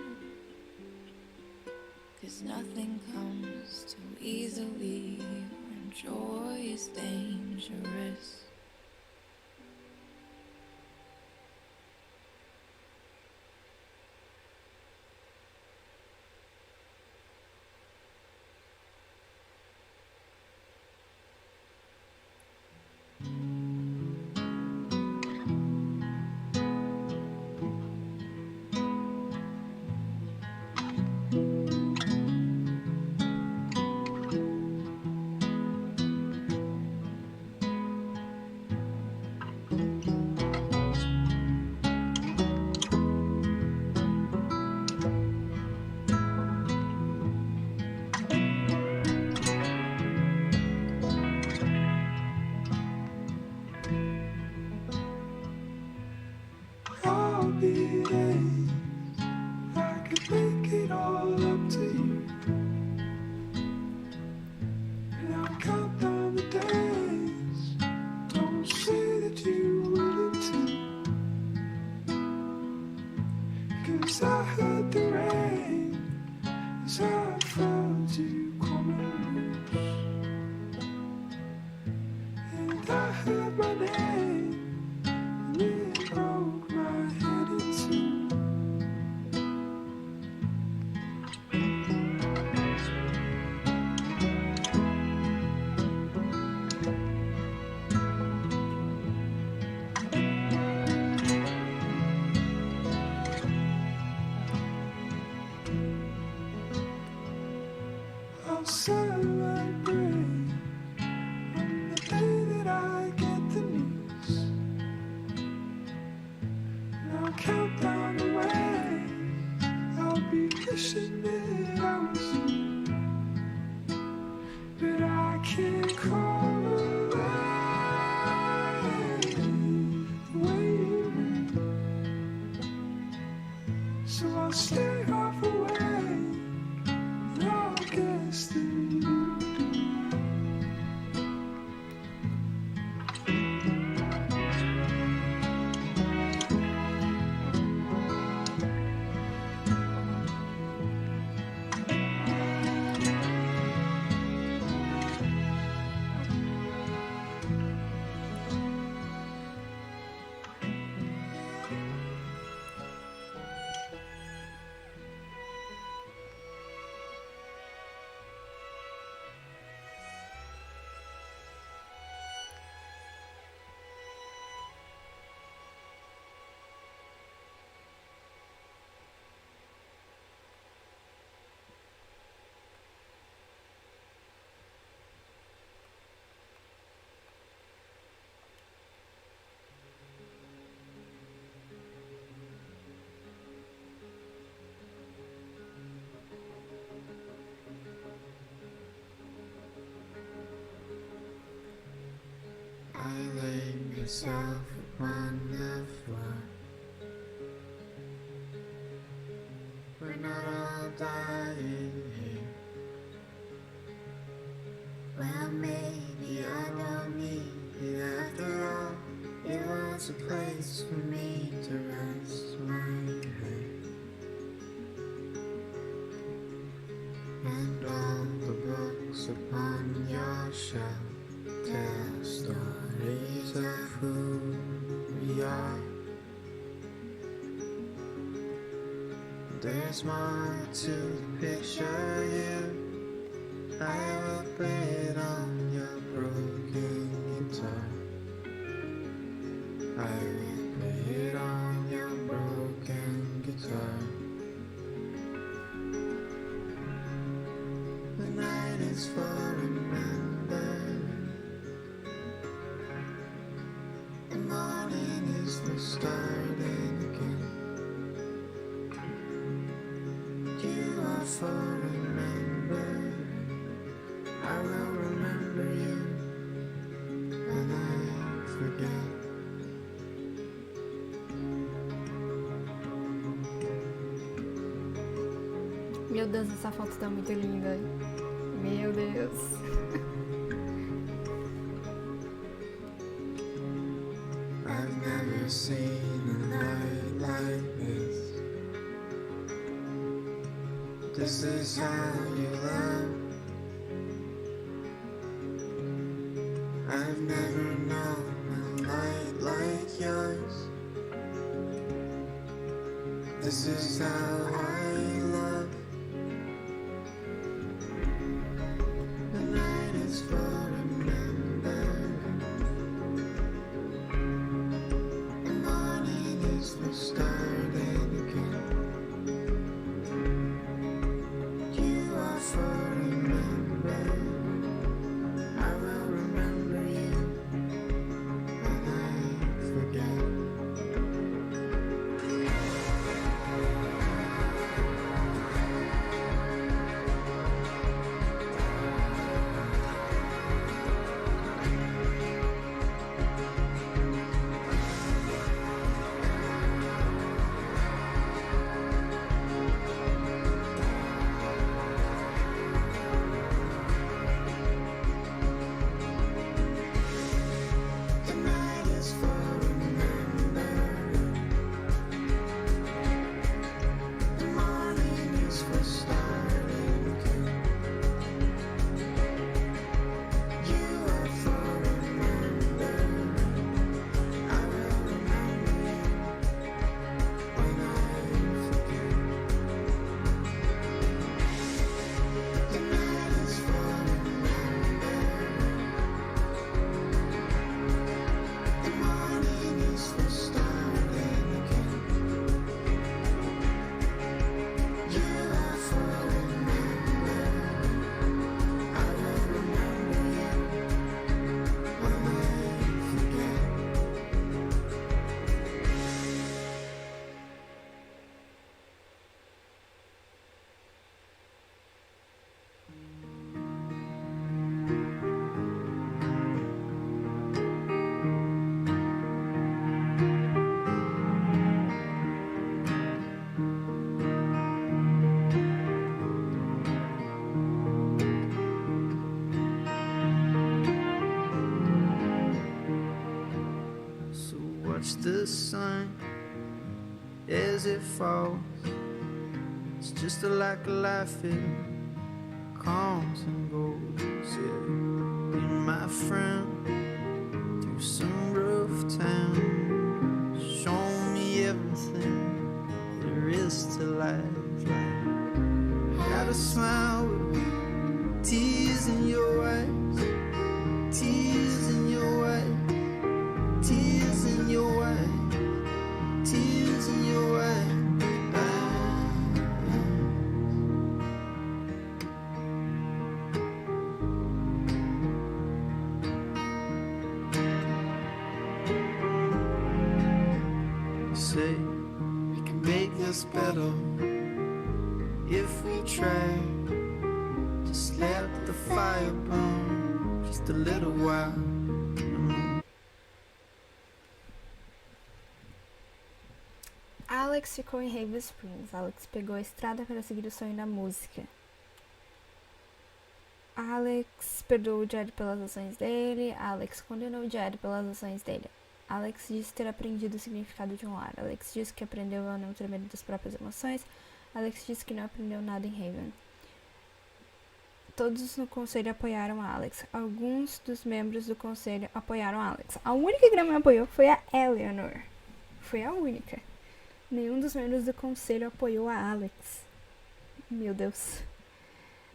'cause nothing comes too easily when joy is dangerous. Yourself upon the floor. We're not all dying here. Well, maybe I don't need it after all. It was a place for me to rest my head. And all the books upon your shelf tell stories of who we are. There's more to the picture here. I will play it on your broken guitar. I will play it on your broken guitar. The night is for remembering. The morning is for starting again. You are for remembering. I will remember you when I forget. Meu Deus, essa foto tá muito linda. Meu Deus. never seen a night like this. This is how you love. I've never known a light like yours. This is how I love. The night is for remembering. The morning is for starting again. You are for remembering. I will remember you when I forget. The night is for remembering. The morning is for starting again. You are for remembering. I will remember you when I forget. The night is for remembering. The morning is for starting again. You are for remembering. I will remember you when I forget. So watch the sun as it falls. It's just like life, it comes and goes. Yeah, be my friend through some rough times. Show me everything there is to life. Like, got a smile with tears in your eyes, tears in your eyes. Tears in your eyes, tears in your eyes. You say we can make this better if we try. Just let the fire burn just a little while. Alex ficou em Haven Springs. Alex pegou a estrada para seguir o sonho da música. Alex perdoou o Jed pelas ações dele. Alex condenou o Jed pelas ações dele. Alex disse ter aprendido o significado de um lar. Alex disse que aprendeu a não ter medo das próprias emoções. Alex disse que não aprendeu nada em Haven. Todos no conselho apoiaram a Alex. Alguns dos membros do conselho apoiaram a Alex. A única que não me apoiou foi a Eleanor. Foi a única. Nenhum dos membros do conselho apoiou a Alex. Meu Deus.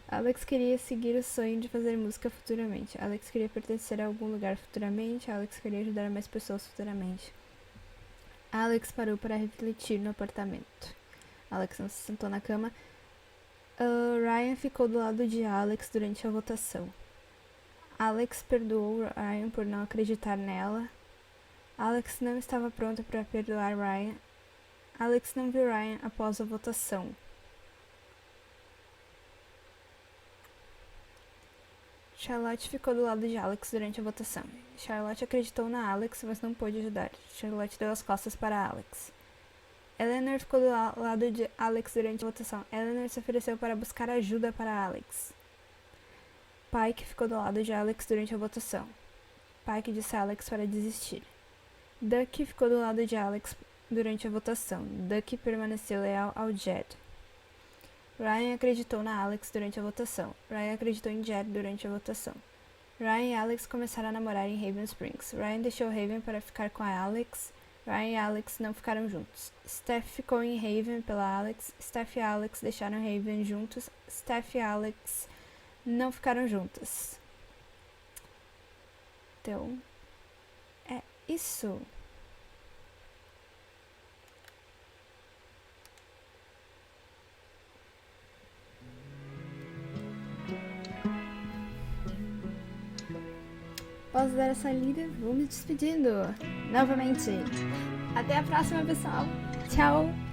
Alex queria seguir o sonho de fazer música futuramente. Alex queria pertencer a algum lugar futuramente. Alex queria ajudar mais pessoas futuramente. Alex parou para refletir no apartamento. Alex não se sentou na cama. Ryan ficou do lado de Alex durante a votação. Alex perdoou Ryan por não acreditar nela. Alex não estava pronta para perdoar Ryan. Alex não viu Ryan após a votação. Charlotte ficou do lado de Alex durante a votação. Charlotte acreditou na Alex, mas não pôde ajudar. Charlotte deu as costas para Alex. Eleanor ficou do lado de Alex durante a votação. Eleanor se ofereceu para buscar ajuda para Alex. Pike ficou do lado de Alex durante a votação. Pike disse a Alex para desistir. Duck ficou do lado de Alex durante a votação. Duck permaneceu leal ao Jed. Ryan acreditou na Alex durante a votação. Ryan acreditou em Jed durante a votação. Ryan e Alex começaram a namorar em Haven Springs. Ryan deixou Haven para ficar com a Alex. Ryan e Alex não ficaram juntos. Steph ficou em Haven pela Alex. Steph e Alex deixaram Haven juntos. Steph e Alex não ficaram juntas. Então, é isso. Após dar essa lida, vou me despedindo novamente. Até a próxima, pessoal. Tchau!